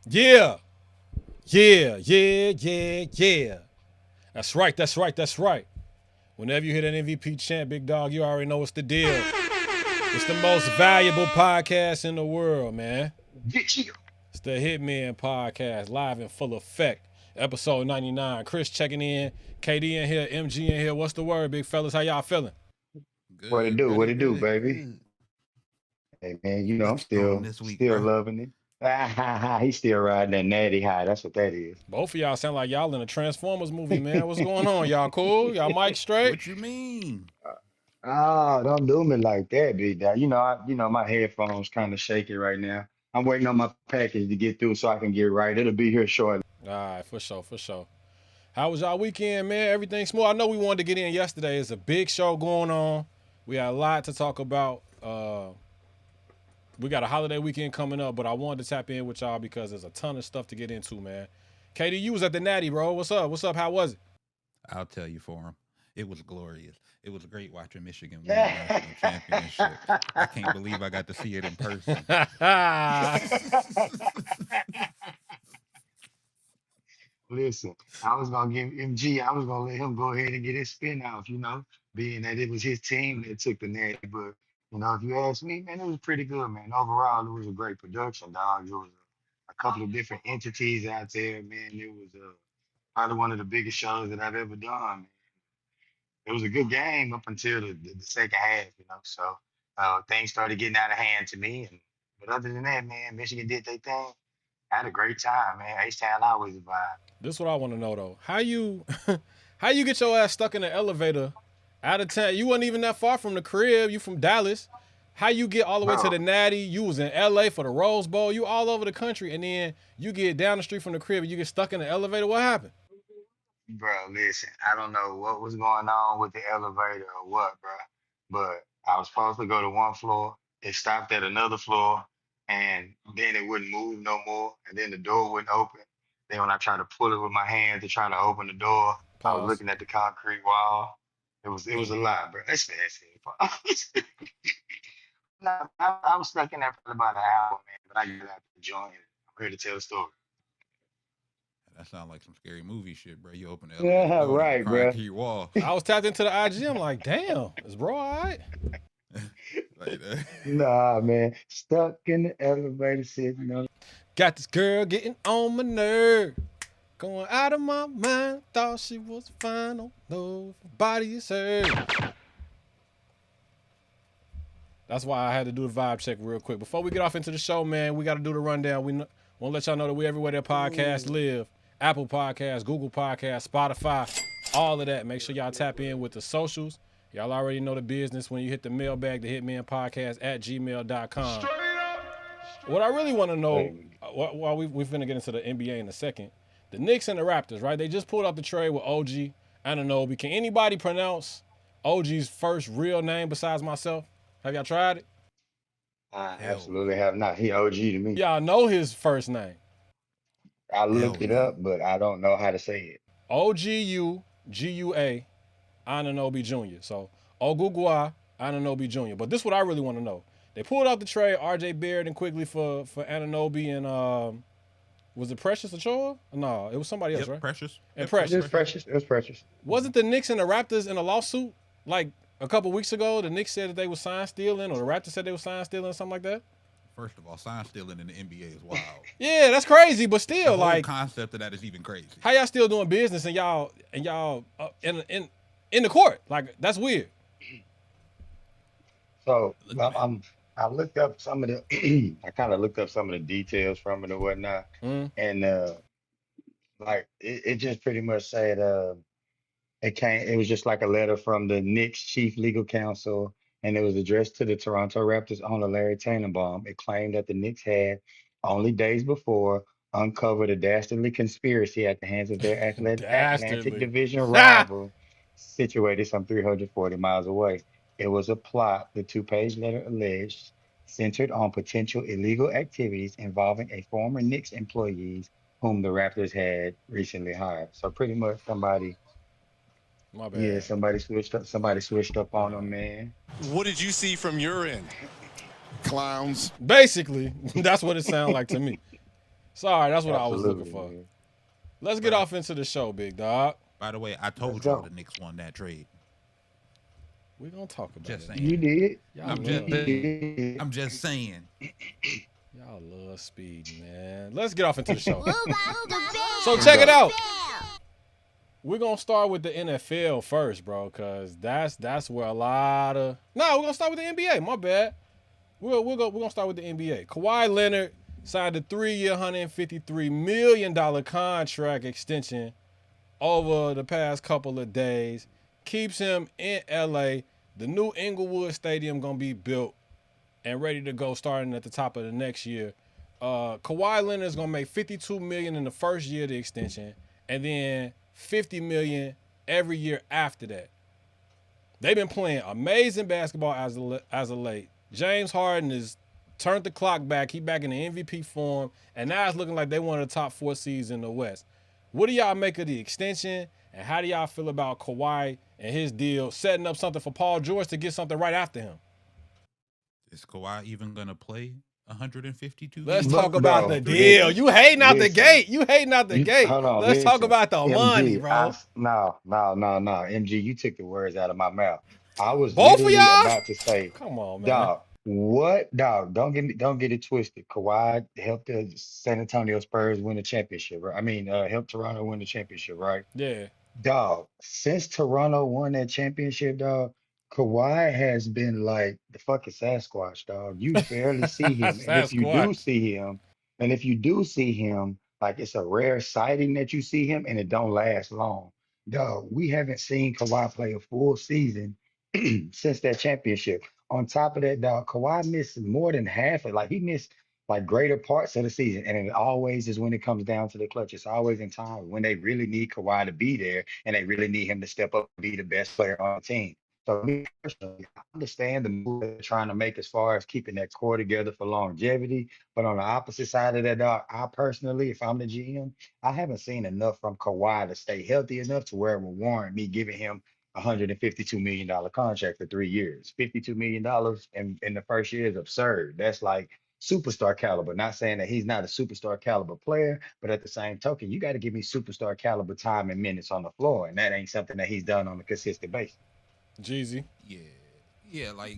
Yeah. Yeah. Yeah. Yeah. Yeah. That's right. That's right. That's right. Whenever you hit an MVP chant, big dog, you already know what's the deal. It's the most valuable podcast in the world, man. Get you. It's the Hitmen podcast, live in full effect. Episode 99. Chris checking in. KD in here. MG in here. What's the word, big fellas? How y'all feeling? What it Good, do? What brother. it do, Good, baby? good. Hey man, I'm Looking strong still this week, still bro. loving it. He's still riding that natty high. That's what that is. Both of y'all sound like y'all in a Transformers movie, man. What's going on? Y'all cool? Y'all mic straight? What you mean? Don't do me like that, big dog. My headphones kind of shaky right now. I'm waiting on my package to get through so I can get right. It'll be here shortly. All right, for sure, for sure. How was y'all weekend, man? Everything smooth? I know we wanted to get in yesterday. It's a big show going on. We had a lot to talk about. We got a holiday weekend coming up, but I wanted to tap in with y'all because there's a ton of stuff to get into, man. KD, you was at the Natty, bro. What's up? What's up? How was it? I'll tell you for him. It was glorious. It was great watching Michigan win the national championship. I can't believe I got to see it in person. Listen, I was gonna give MG. I was gonna let him go ahead and get his spin off. Being that it was his team that took the natty. But if you ask me, man, it was pretty good, man. Overall, it was a great production, dog. It was a couple of different entities out there, man. It was probably one of the biggest shows that I've ever done. It was a good game up until the second half. So things started getting out of hand to me. But other than that, man, Michigan did their thing. I had a great time, man. H-Town always a vibe. This is what I want to know though. How you how you get your ass stuck in the elevator out of town? You wasn't even that far from the crib. You from Dallas. How you get all the way to Bro, the Natty? You was in LA for the Rose Bowl. You all over the country, and then you get down the street from the crib and you get stuck in the elevator. What happened? listen, I don't know what was going on with the elevator or what, bro. But I was supposed to go to one floor. It stopped at another floor, and then it wouldn't move no more. And then the door wouldn't open. Then when I tried to pull it with my hand to try to open the door, I was Pause. looking at the concrete wall. It was a lot, bro. That's it. No, I was stuck in there for about an hour, man. But I got out the joint. I'm here to tell the story. That sounds like some scary movie shit, bro. You open the elevator Yeah, door, there's a right, bro. concrete wall. I was tapped into the IG. I'm like, damn, is bro all right? Like that. Nah, man. Stuck in the elevator sitting on. Got this girl getting on my nerve. Going out of my mind. Thought she was fine. Don't know if her body is hurt. That's why I had to do the vibe check real quick. Before we get off into the show, man, we got to do the rundown. We want to let y'all know that we everywhere that podcasts live. Apple Podcasts, Google Podcasts, Spotify, all of that. Make sure y'all tap in with the socials. Y'all already know the business when you hit the mailbag, the Hitman Podcast at gmail.com. What I really want to know, Hey, while we're going to get into the NBA in a second, the Knicks and the Raptors, right? They just pulled out the trade with OG Anunoby. Can anybody pronounce OG's first real name besides myself? Have y'all tried it? I Hell absolutely no. have not. He OG to me. Y'all know his first name. I Hell looked it no. up, but I don't know how to say it. OGUGUA Anunoby Jr. So Ogugua Anunoby Jr. But this is what I really want to know. They pulled out the trade RJ Barrett and quickly for Anunoby and was it Precious Achoa? No, it was somebody else, Yep, right? precious. And Yep, It yep, Precious. was precious. precious. It was precious. Wasn't the Knicks and the Raptors in a lawsuit like a couple weeks ago? The Knicks said that they were sign stealing, or the Raptors said they were sign stealing, or something like that. First of all, sign stealing in the NBA is wild. Yeah, that's crazy, but The still, whole like, concept of that is even crazy. how y'all still doing business and y'all in the court? Like, that's weird. So Look, I'm, man. I'm I looked up some of the I kind of looked up some of the details from it and whatnot, Mm, and like it just pretty much said it was just like a letter from the Knicks chief legal counsel, and it was addressed to the Toronto Raptors owner Larry Tannenbaum. It claimed that the Knicks had only days before uncovered a dastardly conspiracy at the hands of their Atlantic dastardly. Division Ha! rival, situated some 340 miles away. It was a plot, the two-page letter alleged, centered on potential illegal activities involving a former Knicks employees whom the Raptors had recently hired. So pretty much My yeah, bad. somebody switched up on them, man. What did you see from your end? Clowns. Basically, that's what it sounded like to me. Sorry, that's what I was looking Absolutely, for. man. Let's get Bruh. off into the show, big dog. By the way, I told Let's y'all go. the Knicks won that trade. We're gonna talk about Just it. saying. You did. Y'all I'm love just saying. I'm just saying. y'all love speed, man. Let's get off into the show. So So check it out. We're gonna start with the NFL first, bro, cause that's where a lot of we're gonna start with the NBA. My bad. We're gonna start with the NBA. Kawhi Leonard signed a 3-year, $153 million contract extension over the past couple of days. Keeps him in LA. The new Inglewood Stadium gonna be built and ready to go starting at the top of the next year. Kawhi Leonard is gonna make $52 million in the first year of the extension, and then $50 million every year after that. They've been playing amazing basketball as of late. James Harden has turned the clock back. He back in the MVP form, and now it's looking like they one of the top 4 seeds in the West. What do y'all make of the extension, and how do y'all feel about Kawhi and his deal setting up something for Paul George to get something right after him? Is Kawhi even gonna play 152 Let's games? talk Bro, about the listen, deal. You hating out the listen. gate. You hating out the gate. Hold on, Let's talk listen. about the money, MG, bro. no. MG, you took the words out of my mouth. I was Both of literally y'all? about to say, Come on, man. dog, what dog? Don't get it twisted. Kawhi helped the San Antonio Spurs win the championship, right? I mean, helped Toronto win the championship, right? Yeah. Dog, since Toronto won that championship, dog, Kawhi has been like the fucking Sasquatch, dog. You barely see him. Sasquatch. And if you do see him, like it's a rare sighting that you see him and it don't last long. Dog, we haven't seen Kawhi play a full season since that championship. On top of that, dog, Kawhi missed more than half of like he missed like greater parts of the season. And it always is when it comes down to the clutch. It's always in time when they really need Kawhi to be there and they really need him to step up and be the best player on the team. So me personally, I understand the move they're trying to make as far as keeping that core together for longevity. But on the opposite side of that, dog, I personally, if I'm the GM, I haven't seen enough from Kawhi to stay healthy enough to where it will warrant me giving him $152 million contract for 3 years. $52 million in the first year is absurd. That's like superstar caliber. Not saying that he's not a superstar caliber player, but at the same token, you got to give me superstar caliber time and minutes on the floor. And that ain't something that he's done on a consistent basis. Jeezy. Yeah. Yeah, like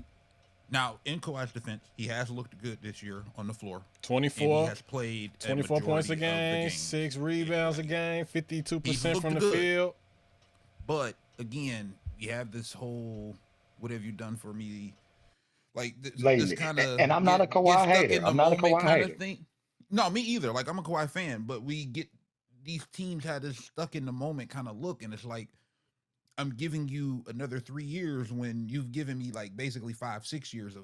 now in Kawhi's defense, he has looked good this year on the floor. And he 24. has played 24 points a majority of the game, games. 6 rebounds a game, 52% looked from the good. field. But again, you have this whole "what have you done for me?" like this Lately. kind of And I'm not a Kawhi stuck hater. in the I'm not a moment Kawhi kind hater. of thing. No, me either. Like I'm a Kawhi fan, but we get these teams had this stuck in the moment kind of look, and it's like I'm giving you another 3 years when you've given me like basically 5-6 years of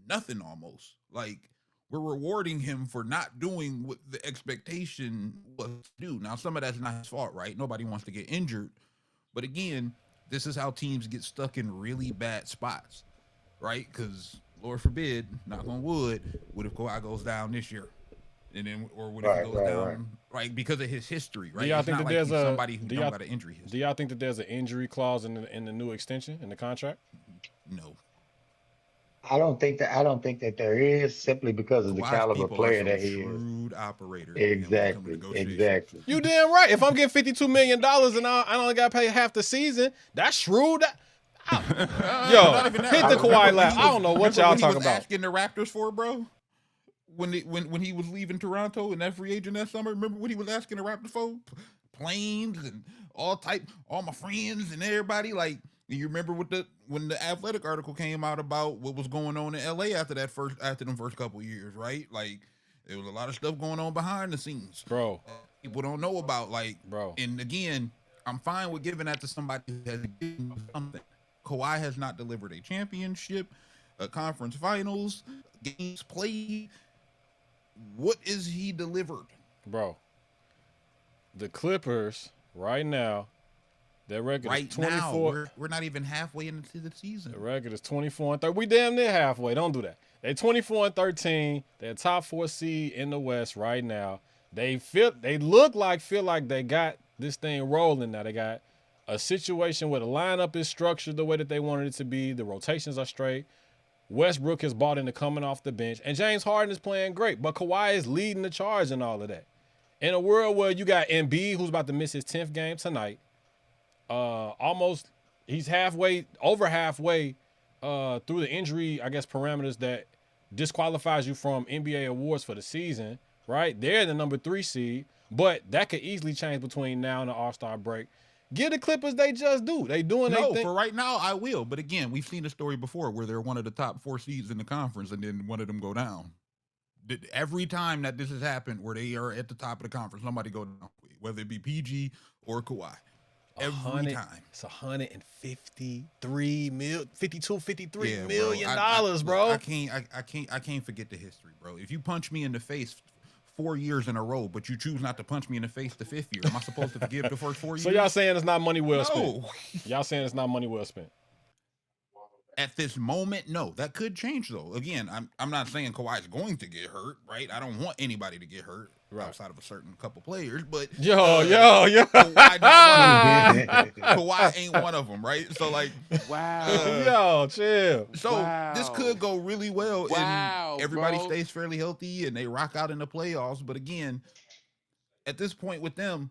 nothing almost. Like we're rewarding him for not doing what the expectation was to do. Now, some of that's not his fault, right? Nobody wants to get injured. But again, this is how teams get stuck in really bad spots, right? Because Lord forbid, knock on wood, what if Kawhi goes down this year? And then, or what if he goes down, right? Because of his history, right? Do y'all It's think not that like there's he's somebody who do don't y'all- got an injury history. Do y'all think that there's an injury clause in the new extension in the contract? No. I don't think that there is simply because of the Kawhi's caliber people are player some that he is. shrewd operators, man, when it comes to Exactly. negotiations. Exactly. You damn right. If I'm getting $52 million and I only got to pay half the season, that's shrewd. Yo, Not even that. hit the Remember Kawhi when laugh. he I don't know what remember y'all when he talking was about. asking the Raptors for, bro? When he was leaving Toronto and that free agent that summer, remember what he was asking the Raptors for? Planes and all my friends and everybody. Like, you remember when the Athletic article came out about what was going on in LA after them first couple years, right? Like, there was a lot of stuff going on behind the scenes. Bro. People don't know about, like, Bro. And again, I'm fine with giving that to somebody who has given something. Kawhi has not delivered a championship, a conference finals, games played. What is he delivered? Bro. The Clippers right now, their record is 24. Now, we're not even halfway into the season. The record is 24-13. We damn near halfway. Don't do that. They're 24-13. They're top 4 seed in the West right now. They feel like they got this thing rolling now. They got a situation where the lineup is structured the way that they wanted it to be. The rotations are straight. Westbrook has bought into coming off the bench, and James Harden is playing great, but Kawhi is leading the charge in all of that. In a world where you got Embiid, who's about to miss his 10th game tonight, he's over halfway through the injury, I guess, parameters that disqualifies you from NBA awards for the season, right? They're the number 3 seed, but that could easily change between now and the All-Star break. Give the Clippers they just do. They doing their thing. For right now, I will. But again, we've seen the story before where they're one of the top 4 seeds in the conference and then one of them go down. Every time that this has happened where they are at the top of the conference, somebody go down, whether it be PG or Kawhi. Every time. It's 153 million, 53 Yeah, million bro. dollars, bro. I can't forget the history, bro. If you punch me in the face 4 years in a row, but you choose not to punch me in the face the 5th year, am I supposed to forgive the first 4 years? So y'all saying it's not money well spent? No. Y'all saying it's not money well spent? At this moment, no. That could change though. Again, I'm not saying Kawhi's going to get hurt, right? I don't want anybody to get hurt outside of a certain couple players, but Kawhi ain't one of them, right? So like, chill. So this could go really well, and everybody stays fairly healthy, and they rock out in the playoffs. But again, at this point with them,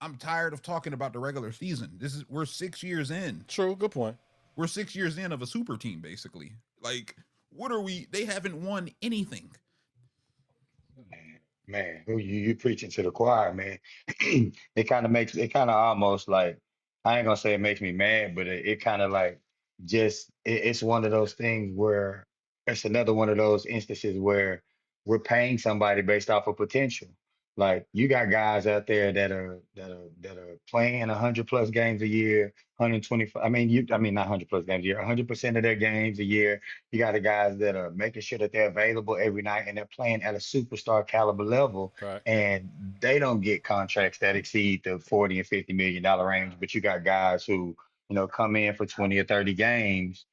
I'm tired of talking about the regular season. We're 6 years in. True, good point. We're 6 years in of a super team, basically. Like, what are we? They haven't won anything. Man, who you preaching to the choir, man. It kind of almost like, I ain't gonna say it makes me mad, but it kind of like it's one of those things where it's another one of those instances where we're paying somebody based off of potential. Like you got guys out there that are playing 100 plus games a year, 125. I mean not 100 plus games a year, 100% of their games a year. You got the guys that are making sure that they're available every night and they're playing at a superstar caliber level, Right. and they don't get contracts that exceed the 40 and $50 million range. But you got guys who, come in for 20 or 30 games.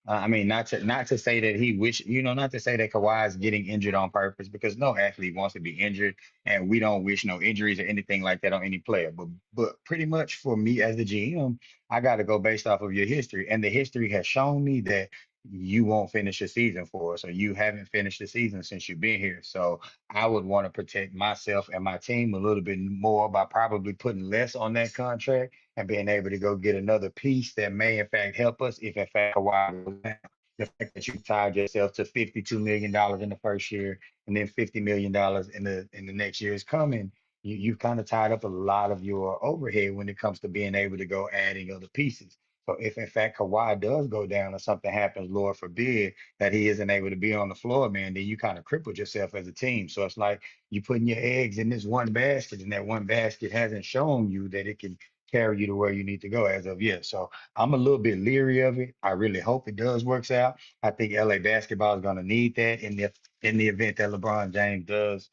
I mean, not to say that not to say that Kawhi is getting injured on purpose, because no athlete wants to be injured, and we don't wish no injuries or anything like that on any player. But pretty much for me as the GM, I got to go based off of your history, and the history has shown me that you won't finish the season for us, or you haven't finished the season since you've been here. So I would want to protect myself and my team a little bit more by probably putting less on that contract and being able to go get another piece that may in fact help us if in fact Kawhi goes down. The fact that you tied yourself to $52 million in the first year and then $50 million in the next year is coming. You've kind of tied up a lot of your overhead when it comes to being able to go adding other pieces. So if in fact Kawhi does go down or something happens, Lord forbid, that he isn't able to be on the floor, man, then you kind of crippled yourself as a team. So it's like you putting your eggs in this one basket, and that one basket hasn't shown you that it can carry you to where you need to go as of yet. So I'm a little bit leery of it. I really hope it does works out. I think LA basketball is going to need that in the event that LeBron James does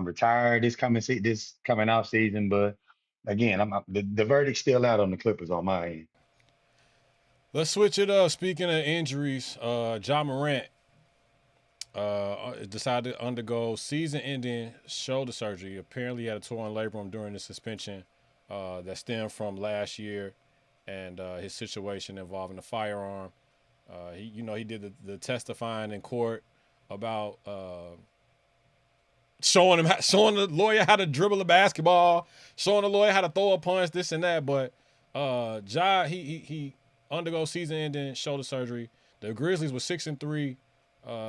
retire this coming off season. But again, the verdict's still out on the Clippers on my end. Let's switch it up. Speaking of injuries, Ja Morant decided to undergo season-ending shoulder surgery. Apparently, he had a torn labrum during the suspension that stemmed from last year and his situation involving the firearm. He did the testifying in court about showing the lawyer how to dribble a basketball, showing the lawyer how to throw a punch, this and that. But Ja, he undergoes season-ending shoulder surgery. The Grizzlies were 6-3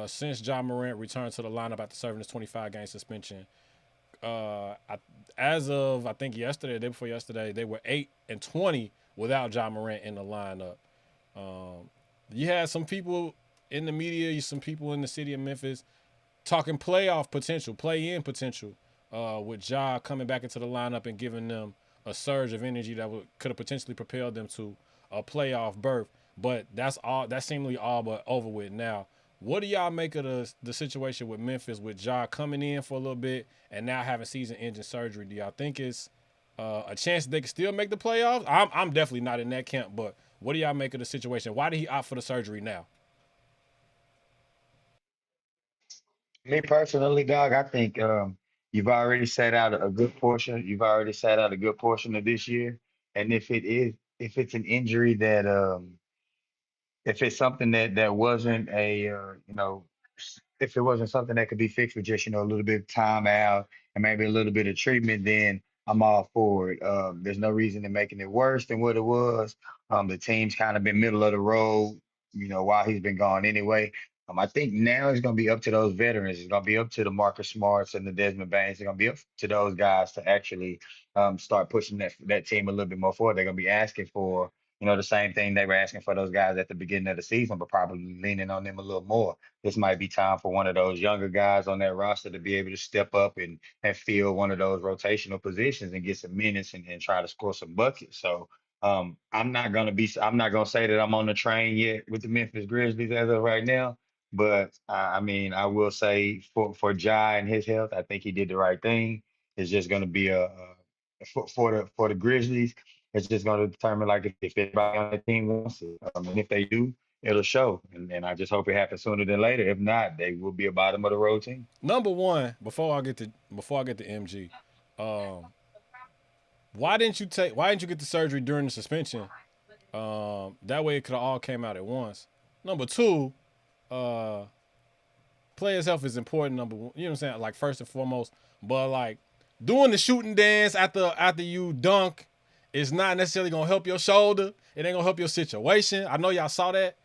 since Ja Morant returned to the lineup after serving his 25-game suspension. As of I think yesterday, the day before yesterday, they were 8-20 without Ja Morant in the lineup. You had some people in the media, some people in the city of Memphis talking playoff potential, play-in potential, with Ja coming back into the lineup and giving them a surge of energy that could have potentially propelled them to a playoff berth. But that's seemingly all but over with now. What do y'all make of the situation with Memphis, with Ja coming in for a little bit and now having season-ending surgery? Do y'all think it's a chance that they can still make the playoffs? I'm definitely not in that camp, but what do y'all make of the situation? Why did he opt for the surgery now? Me personally, dog, I think you've already set out a good portion. You've already set out a good portion of this year, and if it's an injury that if it's something that wasn't if it wasn't something that could be fixed with just a little bit of time out and maybe a little bit of treatment, then I'm all for it. There's no reason to making it worse than what it was. The team's kind of been middle of the road, while he's been gone anyway. I think now it's going to be up to those veterans. It's going to be up to the Marcus Smarts and the Desmond Bains. It's going to be up to those guys to actually start pushing that team a little bit more forward. They're going to be asking for, the same thing they were asking for those guys at the beginning of the season, but probably leaning on them a little more. This might be time for one of those younger guys on that roster to be able to step up and fill one of those rotational positions and get some minutes and try to score some buckets. So I'm not gonna say that I'm on the train yet with the Memphis Grizzlies as of right now. But I mean, I will say for Ja and his health, I think he did the right thing. It's just going to be for the Grizzlies. It's just going to determine like if everybody on the team wants it, and if they do, it'll show. And I just hope it happens sooner than later. If not, they will be a bottom of the road team. Number one, before I get to MG, why didn't you get the surgery during the suspension? That way it could have all came out at once. Number two, players' health is important. Number one, you know what I'm saying? Like first and foremost, but like doing the shooting dance after you dunk is not necessarily gonna help your shoulder. It ain't gonna help your situation. I know y'all saw that.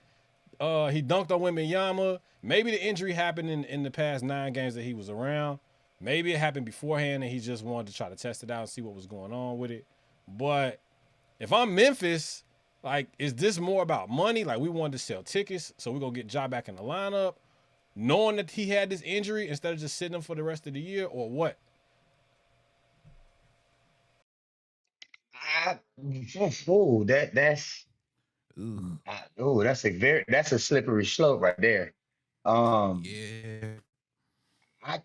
He dunked on Wembanyama. Maybe the injury happened in the past 9 games that he was around. Maybe it happened beforehand and he just wanted to try to test it out and see what was going on with it. But if I'm Memphis, like, is this more about money? Like, we wanted to sell tickets, so we're going to get Ja back in the lineup, knowing that he had this injury instead of just sitting him for the rest of the year, or what? That's that's a slippery slope right there. Um, Yeah. I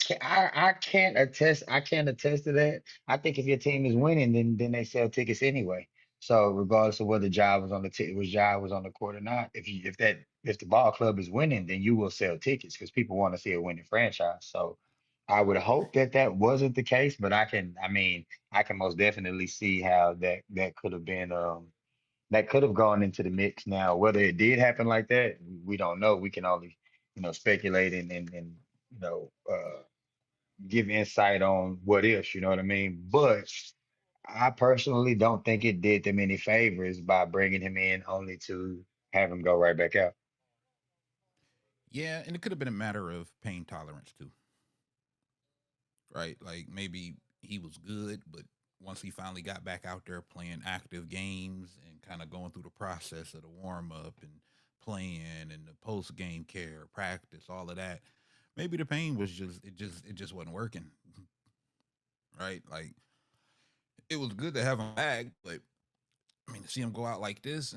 can't attest to that. I think if your team is winning, then they sell tickets anyway. So regardless of whether Ja was on the court or not, if the ball club is winning, then you will sell tickets because people want to see a winning franchise. So I would hope that wasn't the case, but I can most definitely see how that could have been that could have gone into the mix. Now, whether it did happen like that, we don't know. We can only speculate and give insight on what ifs, you know what I mean? But I personally don't think it did them any favors by bringing him in only to have him go right back out. Yeah, and it could have been a matter of pain tolerance too, right? Like maybe he was good, but once he finally got back out there playing active games and kind of going through the process of the warm up and playing and the post game care, practice, all of that, maybe the pain was just wasn't working, right? Like it was good to have him back, but I mean to see him go out like this,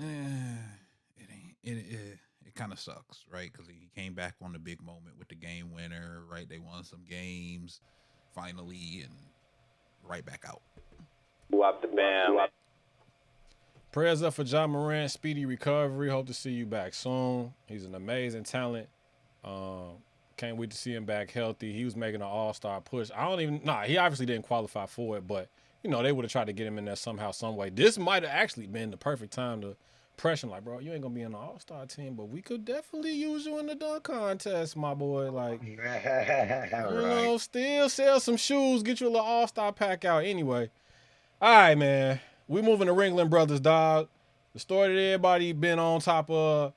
it kind of sucks, right? Because he came back on the big moment with the game winner, right? They won some games finally, and right back out. Wop the bam. Prayers up for Ja Morant, speedy recovery. Hope to see you back soon. He's an amazing talent. Can't wait to see him back healthy. He was making an all-star push. He obviously didn't qualify for it, but, they would have tried to get him in there somehow, some way. This might have actually been the perfect time to pressure him, like, bro, you ain't going to be on the all-star team, but we could definitely use you in the dunk contest, my boy. Like, still sell some shoes, get you a little all-star pack out anyway. All right, man. We moving to Ringling Brothers, dog. The story that everybody been on top of,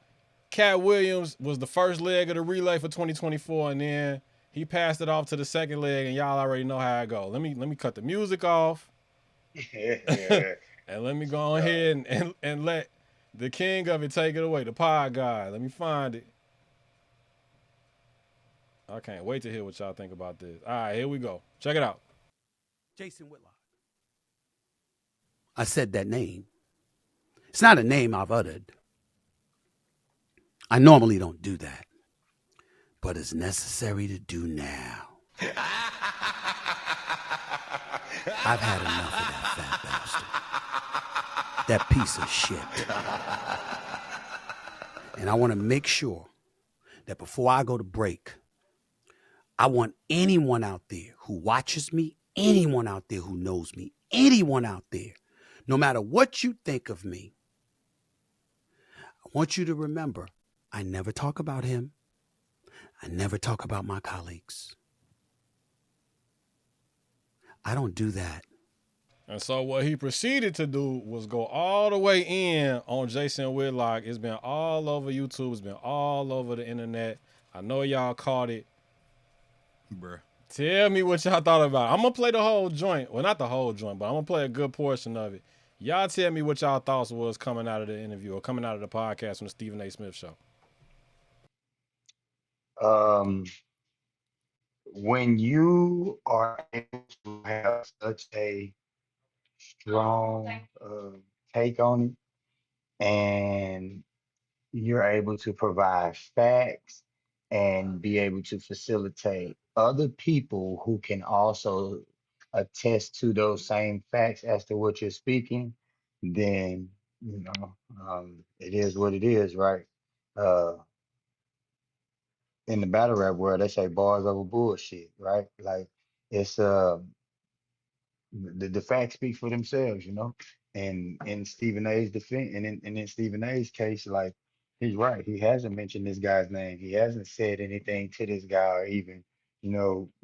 Cat Williams was the first leg of the relay for 2024, and then he passed it off to the second leg, and y'all already know how it go. Let me cut the music off. And let me go ahead and let the king of it take it away, the pod guy. Let me find it. I can't wait to hear what y'all think about this. All right, here we go. Check it out. Jason Whitlock. I said that name. It's not a name I've uttered. I normally don't do that, but it's necessary to do now. I've had enough of that fat bastard. That piece of shit. And I want to make sure that before I go to break, I want anyone out there who watches me, anyone out there who knows me, anyone out there, no matter what you think of me, I want you to remember I never talk about him. I never talk about my colleagues. I don't do that. And so what he proceeded to do was go all the way in on Jason Whitlock. It's been all over YouTube. It's been all over the internet. I know y'all caught it. Bruh. Tell me what y'all thought about it. I'm going to play the whole joint. Well, not the whole joint, but I'm going to play a good portion of it. Y'all tell me what y'all thoughts was coming out of the interview or coming out of the podcast from the Stephen A. Smith show. When you are able to have such a strong take on it, and you're able to provide facts and be able to facilitate other people who can also attest to those same facts as to what you're speaking, then it is what it is, right? Uh, in the battle rap world, they say bars over bullshit, right? Like it's the facts speak for themselves, you know. And in Stephen A's defense, and in Stephen A's case, like he's right. He hasn't mentioned this guy's name. He hasn't said anything to this guy or even,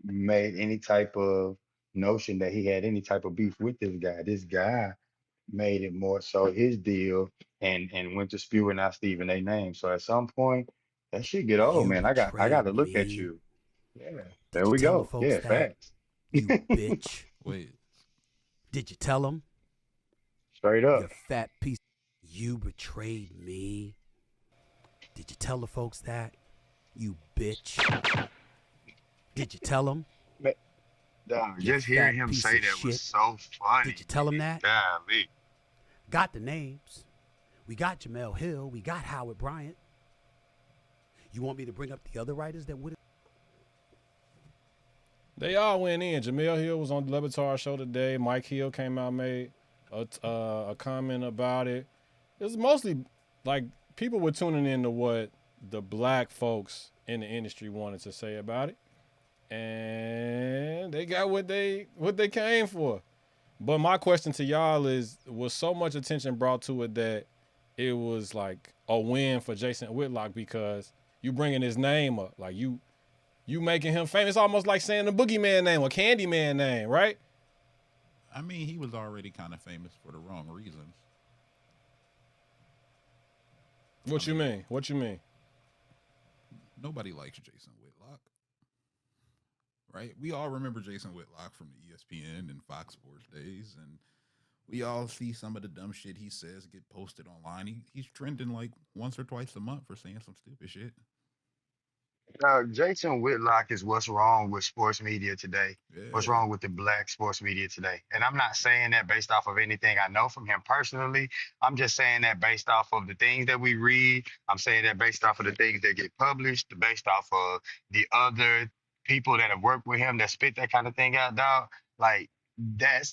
made any type of notion that he had any type of beef with this guy. This guy made it more so his deal and went to spewing out Stephen A name. So at some point, that shit get old, You man. I got betrayed to look at me. you. Yeah, Did there you we tell the go. folks Yeah, that? facts. You bitch. Wait. Did you tell them? Straight You up. fat piece. You betrayed me. Did you tell the folks that? You bitch. Did you tell them? Dog, You just hearing fat him piece say of that was shit. so funny. Did you tell him that? Golly. Got the names. We got Jamel Hill. We got Howard Bryant. You want me to bring up the other writers that would have? They all went in. Jamel Hill was on the Levitar show today. Mike Hill came out, made a comment about it. It was mostly like people were tuning in to what the black folks in the industry wanted to say about it. And they got what they came for. But my question to y'all is, was so much attention brought to it that it was like a win for Jason Whitlock because you bringing his name up, like you making him famous, almost like saying the Boogeyman name or Candyman name, right? I mean, he was already kind of famous for the wrong reasons. What you mean? What you mean? Nobody likes Jason Whitlock, right? We all remember Jason Whitlock from the ESPN and Fox Sports days, and we all see some of the dumb shit he says get posted online. He's trending like once or twice a month for saying some stupid shit. Jason Whitlock is what's wrong with sports media today. What's Yeah. wrong with the black sports media today? And I'm not saying that based off of anything I know from him personally. I'm just saying that based off of the things that we read. I'm saying that based off of the things that get published, based off of the other people that have worked with him that spit that kind of thing out, dog. Like that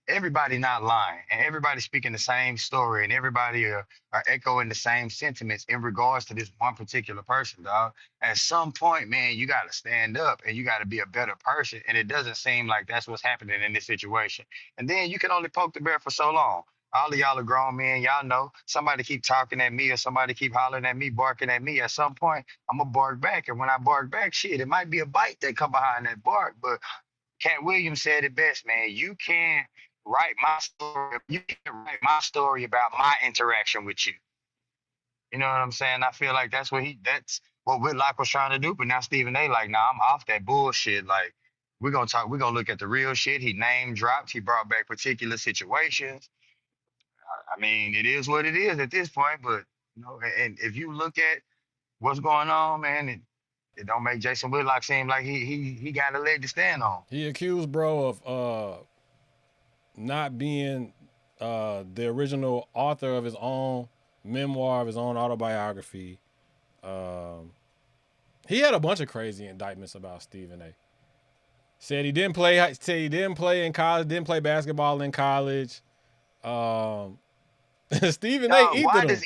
everybody not lying and everybody speaking the same story and everybody are echoing the same sentiments in regards to this one particular person, dog. At some point, man, you got to stand up and you got to be a better person. And it doesn't seem like that's what's happening in this situation. And then you can only poke the bear for so long. All of y'all are grown men. Y'all know somebody keep talking at me or somebody keep hollering at me, barking at me. At some point, I'm going to bark back. And when I bark back, shit, it might be a bite that come behind that bark. But Cat Williams said it best, man. You can't write my story. You can't write my story about my interaction with you. You know what I'm saying? I feel like that's what Whitlock was trying to do. But now Stephen A. like, nah, I'm off that bullshit. Like, we're gonna look at the real shit. He name dropped, he brought back particular situations. I mean, it is what it is at this point, but and if you look at what's going on, man, it don't make Jason Whitlock seem like he got a leg to stand on. He accused bro of not being the original author of his own memoir, of his own autobiography. He had a bunch of crazy indictments about Stephen A. Said he didn't play in college, didn't play basketball in college. Stephen A. Dog, either why them. does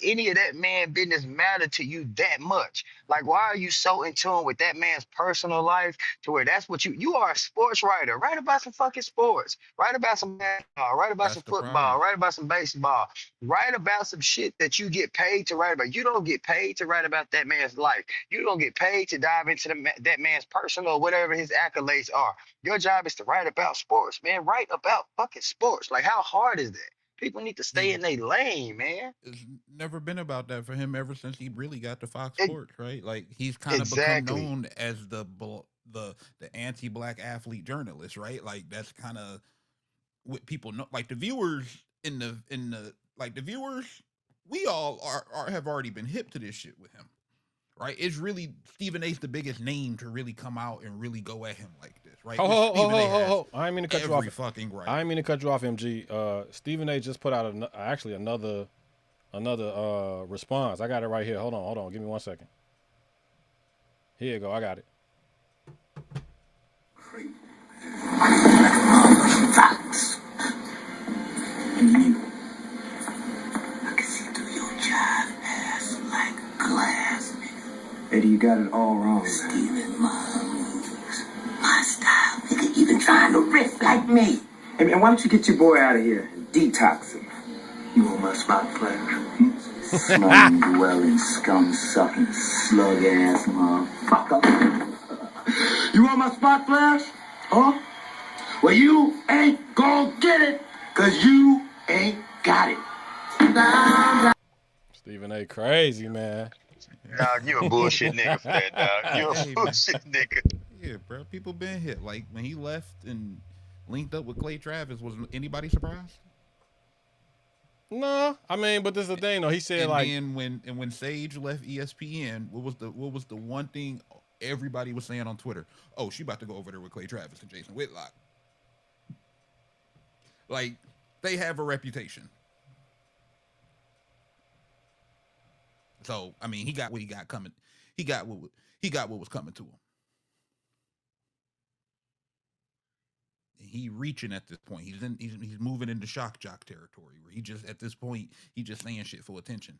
any of that man business matter to you that much? Like, why are you so in tune with that man's personal life to where that's what you are a sports writer. Write about some fucking sports. Write about some basketball. Write about That's some the football. problem. Write about some baseball. Write about some shit that you get paid to write about. You don't get paid to write about that man's life. You don't get paid to dive into that man's personal or whatever his accolades are. Your job is to write about sports, man. Write about fucking sports. Like, how hard is that? People need to stay in their lane, man. It's never been about that for him ever since he really got to Fox It, Sports, right? Like he's kind of become exactly. known as the anti-black athlete journalist, right? Like that's kind of what people know. Like the viewers in the like the viewers, we all are have already been hip to this shit with him, right? It's really Stephen A's the biggest name to really come out and really go at him like this, right? I ain't mean to cut you off. Every fucking right. I ain't mean to cut you off, MG. Stephen A. just put out actually another response. I got it right here. Hold on. Give me 1 second. Here you go. I got it. Facts. I can see through your jive ass like glass, nigga. Eddie, you got it all wrong. Stealing my moves, my style, nigga. Even trying to riff like me. Hey, man, why don't you get your boy out of here and detox him? You want my spot player? Slum dwelling, scum sucking, slug ass motherfucker. You want my spot flash? Huh? Well, you ain't gonna get it, cause you ain't got it. Stephen A. crazy, man. Dog, you a bullshit nigga for that, dog. You Hey, a man. bullshit nigga. Yeah, bro. People been hit. Like when he left and linked up with Clay Travis, was anybody surprised? No, I mean, but this is the thing though. He said And like, then when Sage left ESPN, what was the one thing everybody was saying on Twitter? Oh, she about to go over there with Clay Travis and Jason Whitlock. Like they have a reputation. So I mean, he got what he got coming. He got what was coming to him. He reaching at this point. He's moving into shock jock territory where he just at this point he just saying shit for attention.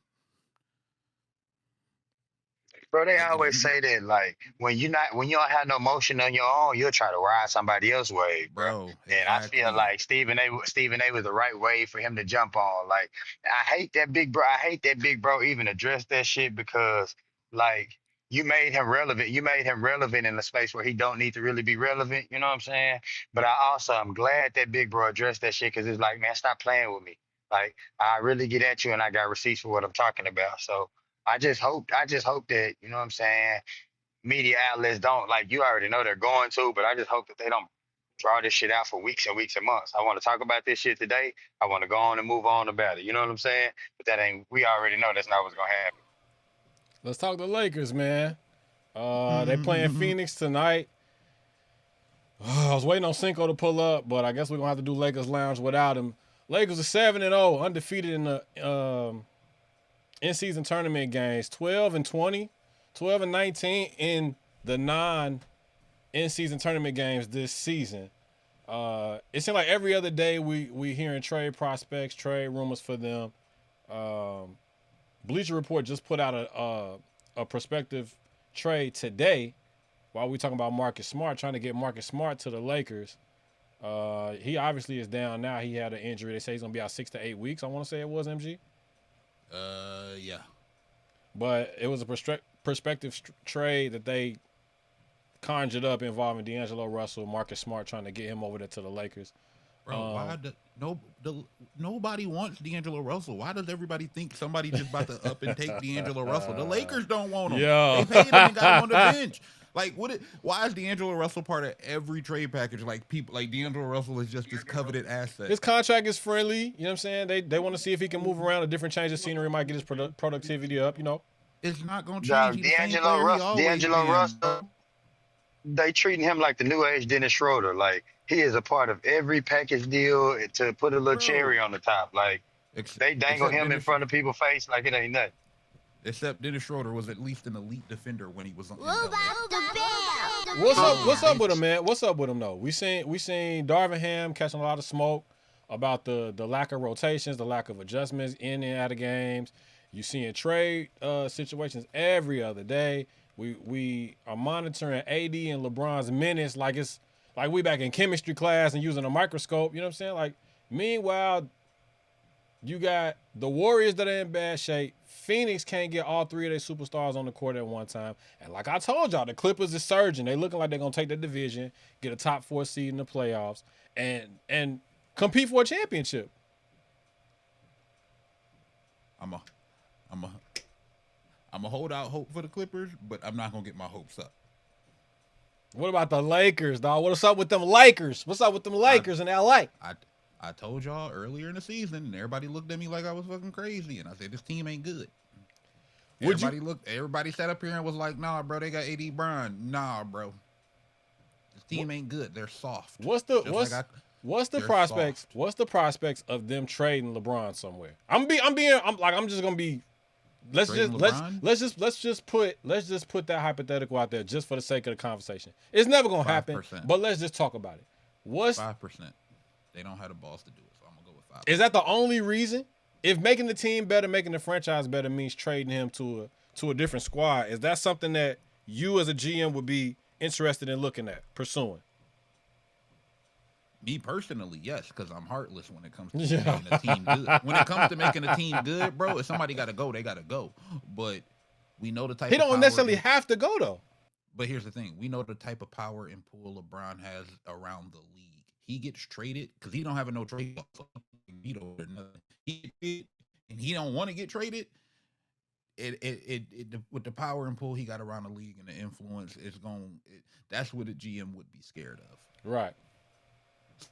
Bro, they Like always say that like when you don't have no motion on your own, you'll try to ride somebody else's wave, bro. bro, And I feel exactly. like Stephen A was the right wave for him to jump on. Like I hate that big bro even addressed that shit because like you made him relevant. You made him relevant in a space where he don't need to really be relevant. You know what I'm saying? But I also am glad that big bro addressed that shit because it's like, man, stop playing with me. Like I really get at you and I got receipts for what I'm talking about. So I just hope that, you know what I'm saying, media outlets don't, like, you already know they're going to, but I just hope that they don't draw this shit out for weeks and weeks and months. I want to talk about this shit today. I want to go on and move on about it. You know what I'm saying? But we already know that's not what's going to happen. let's talk the Lakers, man. They playing Phoenix tonight. I was waiting on Cinco to pull up, but I guess we're gonna have to do Lakers Lounge without him. Lakers are 7-0, undefeated in the in-season tournament games, 12-20, 12-19 in the non-in-season tournament games this season. It seems like every other day we hearing trade prospects, trade rumors for them. Bleacher Report just put out a prospective trade today while we talking about Marcus Smart, trying to get Marcus Smart to the Lakers. He obviously is down now. He had an injury. They say he's going to be out 6 to 8 weeks. I want to say it was, MG. Yeah. But it was a prospective trade that they conjured up involving D'Angelo Russell, Marcus Smart, trying to get him over there to the Lakers. Bro, why nobody wants D'Angelo Russell? Why does everybody think somebody just about to up and take D'Angelo Russell? The Lakers don't want him. Yo. They paid him and got him on the bench. Like, why is D'Angelo Russell part of every trade package? Like, people like D'Angelo Russell is just this coveted asset. His contract is friendly. You know what I'm saying? They want to see if he can move around. A different change of scenery might get his productivity up, you know? It's not going to change. D'Angelo Russell, they treating him like the new age Dennis Schroeder. Like, he is a part of every package deal to put a little cherry on the top. Like, they dangle him in front of people's face like it ain't nothing. Except Dennis Schroeder was at least an elite defender when he was on. What's up with him, man? What's up with him though? We seen Darvin Ham catching a lot of smoke. about the lack of rotations, the lack of adjustments in and out of games. You seeing trade situations every other day. We are monitoring AD and LeBron's minutes like it's like we back in chemistry class and using a microscope. You know what I'm saying? Like, meanwhile, you got the Warriors that are in bad shape. Phoenix can't get all three of their superstars on the court at one time. And like I told y'all, the Clippers is surging. They looking like they're going to take the division, get a top 4 seed in the playoffs, and compete for a championship. I'm a hold out hope for the Clippers, but I'm not going to get my hopes up. What about the Lakers, dog? What's up with them Lakers? What's up with them Lakers in L.A.? I told y'all earlier in the season, and everybody looked at me like I was fucking crazy, and I said, this team ain't good. Everybody sat up here and was like, nah, bro, they got AD Bron. Nah, bro. This team ain't good. They're soft. What's the prospects? Soft. What's the prospects of them trading LeBron somewhere? I'm just gonna be. Let's just put that hypothetical out there just for the sake of the conversation. It's never gonna happen, but let's just talk about it. What's 5%? They don't have the balls to do it, so I'm gonna go with 5%. Is that the only reason? If making the team better, making the franchise better means trading him to a different squad, is that something that you as a GM would be interested in looking at, pursuing? Me personally, yes, because I'm heartless when it comes to making a team good. When it comes to making a team good, bro, if somebody got to go, they got to go. But we know the type. He don't necessarily have to go though. But here's the thing: we know the type of power and pull LeBron has around the league. He gets traded because he don't have no trade. And he don't want to get traded. With the power and pull he got around the league and the influence, that's what a GM would be scared of. Right.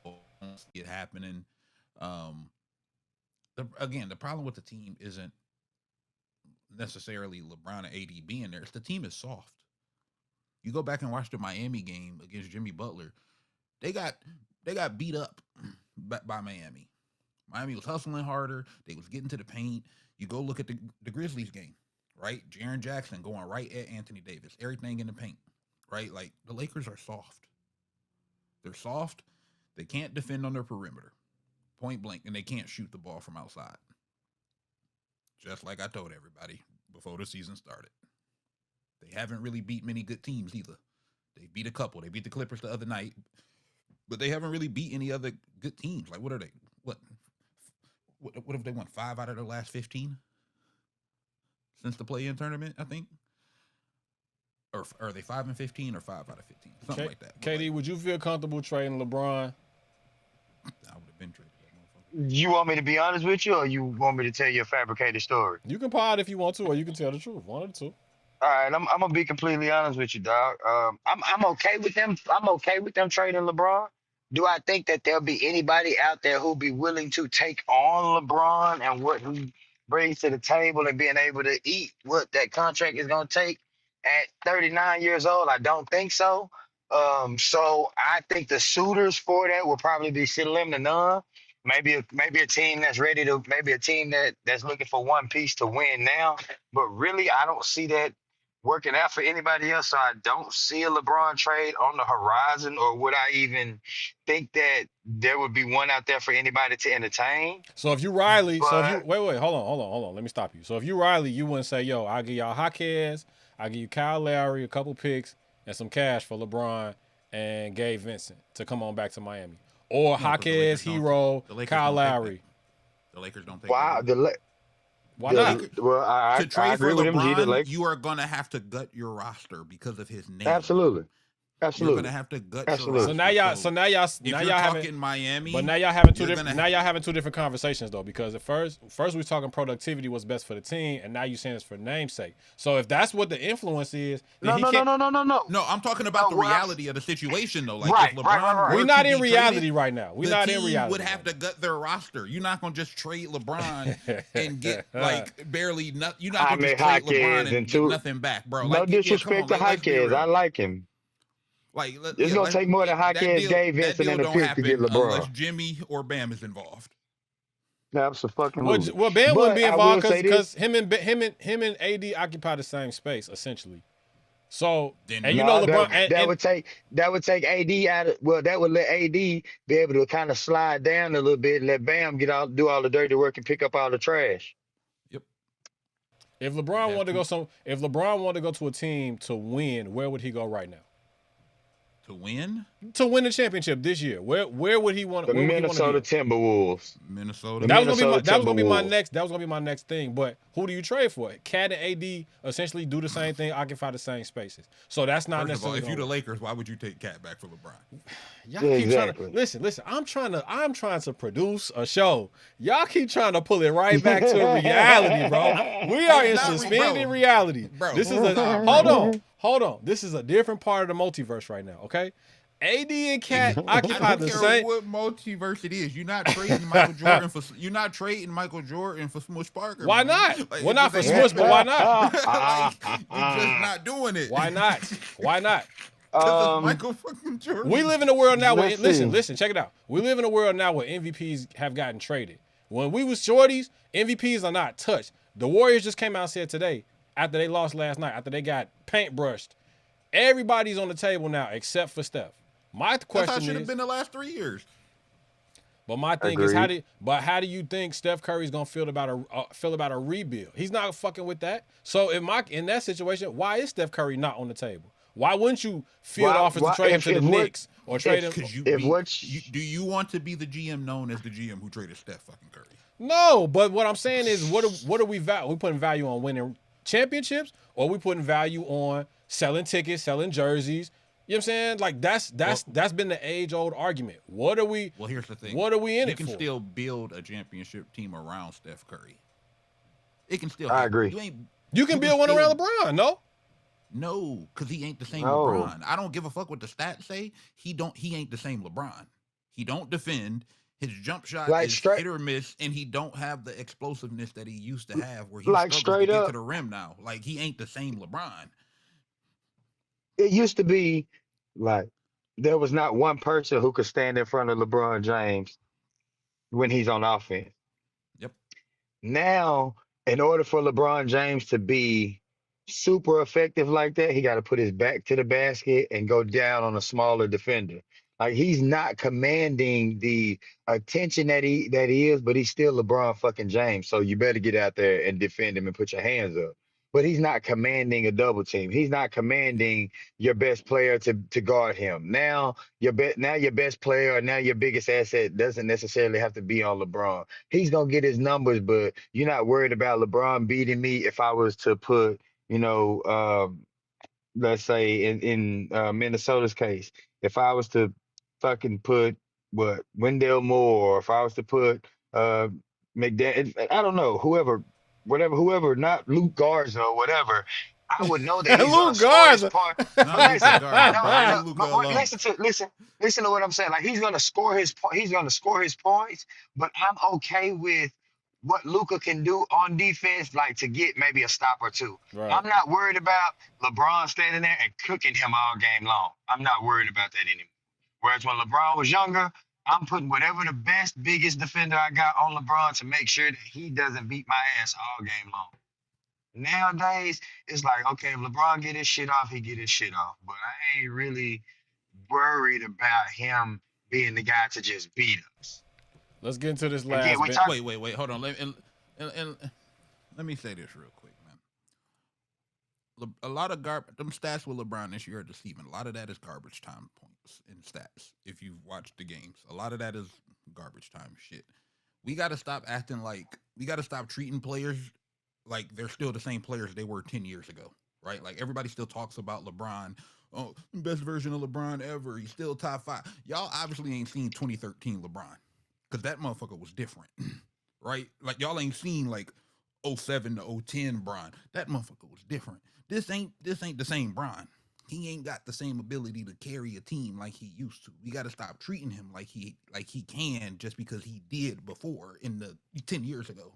So I don't see it happening. The problem with the team isn't necessarily LeBron and AD being there. It's the team is soft. You go back and watch the Miami game against Jimmy Butler. They got beat up by Miami. Miami was hustling harder. They was getting to the paint. You go look at the Grizzlies game, right? Jaren Jackson going right at Anthony Davis. Everything in the paint, right? Like, the Lakers are soft. They're soft. They can't defend on their perimeter, point blank, and they can't shoot the ball from outside. Just like I told everybody before the season started. They haven't really beat many good teams either. They beat a couple. They beat the Clippers the other night, but they haven't really beat any other good teams. Like, what are they? What if they won 5 out of their last 15 since the play-in tournament? I think. Or are they 5 and 15 or 5 out of 15? Something like that. KD, would you feel comfortable trading LeBron? I would have been traded that motherfucker. You want me to be honest with you, or you want me to tell you a fabricated story? You can pod if you want to, or you can tell the truth. One of the two. All right, I'm gonna be completely honest with you, dog. I'm okay with them. I'm okay with them trading LeBron. Do I think that there'll be anybody out there who'll be willing to take on LeBron and what he brings to the table and being able to eat what that contract is gonna take at 39 years old? I don't think so. So I think the suitors for that will probably be slim to none. Maybe a team that's ready to, maybe a team that's looking for one piece to win now. But really, I don't see that working out for anybody else. So I don't see a LeBron trade on the horizon, or would I even think that there would be one out there for anybody to entertain? So if you Riley, wait, hold on. Let me stop you. So if you Riley, you wouldn't say, yo, I'll give y'all Jaquez, I'll give you Kyle Lowry, a couple picks, and some cash for LeBron and Gabe Vincent to come on back to Miami. Or Jaquez, Hero, Kyle Lowry. The Lakers don't take Wow. Why not? Well, I to trade agree for with him. LeBron, you are going to have to gut your roster because of his name. Absolutely. You're going to have to gut your roster. So now y'all if you're having talking Miami, but now y'all having two different. Now y'all having two different conversations though, because at first we was talking productivity was best for the team, and now you saying it's for namesake. So if that's what the influence is, then No. No, I'm talking about the reality of the situation though. Like, Right, if LeBron right. were we're not to in be reality traded, right now. We're the not in team reality. would have to gut their roster. You're not going to just trade LeBron and get like barely nothing. You're not going to just trade LeBron and get nothing back, bro. No Like, disrespect to Jaquez. I like him. Like, It's gonna take more than Jaquez, Gabe Vincent, and a pick to get LeBron. Unless Jimmy or Bam is involved. Absolutely. Well, Bam wouldn't be But I will involved say because him and AD occupy the same space essentially. So, Then and you No, know LeBron, that would take AD out of, well, that would let AD be able to kind of slide down a little bit and let Bam do all the dirty work and pick up all the trash. yep. if LeBron Have wanted to to- go if LeBron wanted to go to a team to win, where would he go right now? To win, To win the championship this year, where would he want? The Where would he want to Minnesota be? Timberwolves. Minnesota. The That was Minnesota gonna be my Timberwolves. next. That was gonna be my next thing. But who do you trade for? Cat and AD essentially do the same thing, occupy the same spaces. So that's not First of all, necessarily. if you're the gonna work. Lakers, why would you take Cat back for LeBron? Y'all keep Exactly. trying to listen. I'm trying to produce a show. Y'all keep trying to pull it right back to reality, bro. We are in It's not suspended bro. reality. Bro. This is a hold on. This is a different part of the multiverse right now. Okay, AD and Cat I occupy don't the care same. what multiverse it is. You're not trading Michael Jordan for. You're not trading Michael Jordan for Smush Parker. Why man. not? Like, Well, it not for just ain't Smush, but why not? like, you're just not doing it. Why not? Why not? Because it's Michael fucking Jordan. We live in a world now where Let's see. listen, check it out. We live in a world now where MVPs have gotten traded. When we was shorties, MVPs are not touched. The Warriors just came out and said today, after they lost last night, after they got paintbrushed, everybody's on the table now except for Steph. My That's how it question should have is, been the last 3 years. but my thing is, Agreed. how do you think Steph Curry's gonna feel about a rebuild? He's not fucking with that. So in that situation, why is Steph Curry not on the table? Why wouldn't you field Why- offers why- to trade him if- to the if what- Knicks or trade him? Because do you want to be the GM known as the GM who traded Steph fucking Curry? No, but what I'm saying is, what are we we putting value on winning championships, or we putting value on selling tickets, selling jerseys? You know what I'm saying? Like that's been the age old argument. What are we? Well, here's the thing. What are we in you it can for? still build a championship team around Steph Curry. It can still. I happen. agree. You can build one still- around LeBron, no? No, because he ain't the same No. LeBron. I don't give a fuck what the stats say. He ain't the same LeBron. He don't defend. His jump shot Like is straight- hit or miss, and he don't have the explosiveness that he used to have, where he Like struggles straight to get up. to the rim now. Like he ain't the same LeBron. It used to be like there was not one person who could stand in front of LeBron James when he's on offense. Yep. Now, in order for LeBron James to be super effective like that, he got to put his back to the basket and go down on a smaller defender. Like he's not commanding the attention that he is, but he's still LeBron fucking James. So you better get out there and defend him and put your hands up. But he's not commanding a double team. He's not commanding your best player to guard him. Now your best player or now your biggest asset doesn't necessarily have to be on LeBron. He's gonna get his numbers, but you're not worried about LeBron beating me if I was to put, let's say in Minnesota's case, if I was to fucking put Wendell Moore, or if I was to put McDaniel, I don't know, whoever, not Luke Garza or whatever, I would know that he's gonna Luke score his Garza. point. Not Listen, Luka Garza, bro. I know, Leave Luka but alone. listen to what I'm saying. Like he's gonna score his point. He's gonna score his points, but I'm okay with what Luka can do on defense, like to get maybe a stop or two. Right. I'm not worried about LeBron standing there and cooking him all game long. I'm not worried about that anymore. Whereas when LeBron was younger, I'm putting whatever the best, biggest defender I got on LeBron to make sure that he doesn't beat my ass all game long. Nowadays, it's like, okay, if LeBron get his shit off, he get his shit off. But I ain't really worried about him being the guy to just beat us. Let's get into this Again, last we bit. talk- Wait. Hold on. Let me say this real quick, man. A lot of them stats with LeBron this year are deceiving. A lot of that is garbage time points and stats. If you've watched the games, a lot of that is garbage time shit. We got to stop acting like we got to stop treating players like they're still the same players they were 10 years ago, right? Like everybody still talks about LeBron. Oh, best version of LeBron ever. He's still top 5. Y'all obviously ain't seen 2013 LeBron because that motherfucker was different, right? Like y'all ain't seen like 07 to 010 Bron. That motherfucker was different. This ain't the same Bron. He ain't got the same ability to carry a team like he used to. We got to stop treating him like he can just because he did before in the 10 years ago.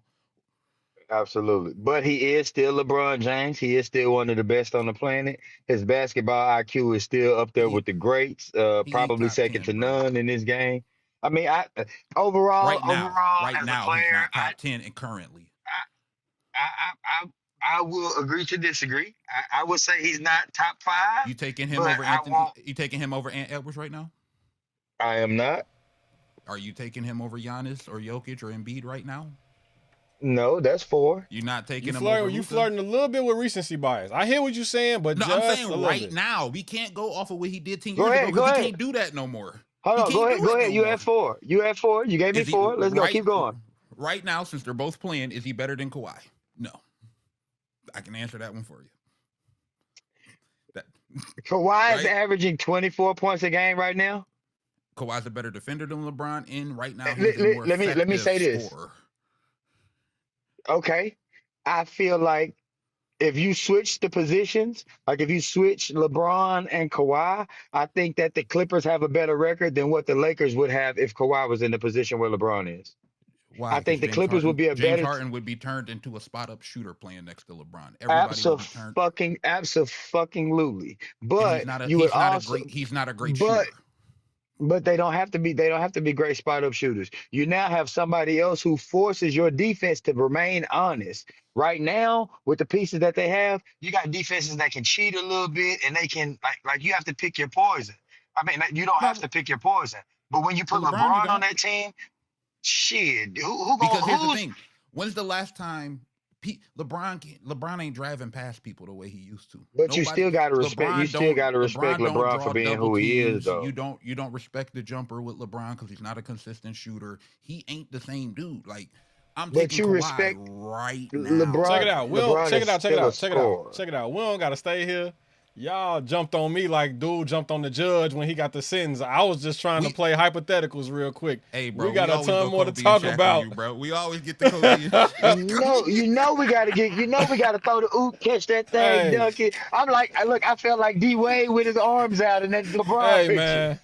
Absolutely. But he is still LeBron James. He is still one of the best on the planet. His basketball IQ is still up there with the greats, ain't probably top second 10, to bro. none in this game. I mean, overall, Right now, as a he's player, not top 10 and currently. I I will agree to disagree. I would say he's not top 5. You taking him but over I Anthony? won't. You taking him over Ant Edwards right now? I am not. Are you taking him over Giannis or Jokic or Embiid right now? No, that's 4. You're not taking You him over flirting, you Luka? flirting a little bit with recency bias. I hear what you're saying, but No, just I'm a saying little right bit. now. We can't go off of what he did 10 Go years ahead, ago go because he ahead. can't do that no more. Hold He on, go can't ahead, do go it ahead. no You more. at 4. You at 4. You gave me Is he 4. Let's go. Keep going. Right now, since they're both playing, is he better than Kawhi? No. I can answer that one for you. That Kawhi is right? averaging 24 points a game right now. Kawhi's a better defender than LeBron, and right now Let, he's a more let me effective say this. scorer. Okay, I feel like if you switch the positions, like if you switch LeBron and Kawhi, I think that the Clippers have a better record than what the Lakers would have if Kawhi was in the position where LeBron is. Why? I Because think the Clippers would be a James better Harden would be turned into a spot-up shooter playing next to LeBron. Everybody would be turned, absolutely. and he's But not a you would he's not a also, great he's not a great but shooter. they don't have to be great spot up shooters. You now have somebody else who forces your defense to remain honest. Right now, with the pieces that they have, you got defenses that can cheat a little bit and they can like you have to pick your poison. I mean, like, you don't have No, to pick your poison. But when you with put LeBron, you LeBron on don't. that team, shit, who Because going here's the who's thing: when's the last time LeBron ain't driving past people the way he used to? but you Nobody. still gotta respect LeBron don't LeBron for draw being double who he is teams. though. You don't respect the jumper with LeBron because he's not a consistent shooter. He ain't the same dude. Like I'm But taking you Kawhi respect right now. Check it LeBron. out. We don't LeBron check is it out. Check it still a out. Check it out. scorer. Check it out. We don't gotta stay here. Y'all jumped on me like dude jumped on the judge when he got the sentence. I was just trying to play hypotheticals real quick. Hey, bro, We got a always ton go more to Kobe talk and Shaq on about. you, bro. We always get the Kobe and Shaq. We gotta get, we gotta throw the oop, catch that thing, Hey, dunk it. I'm like, I felt like D Wade with his arms out in that LeBron hey, picture. man.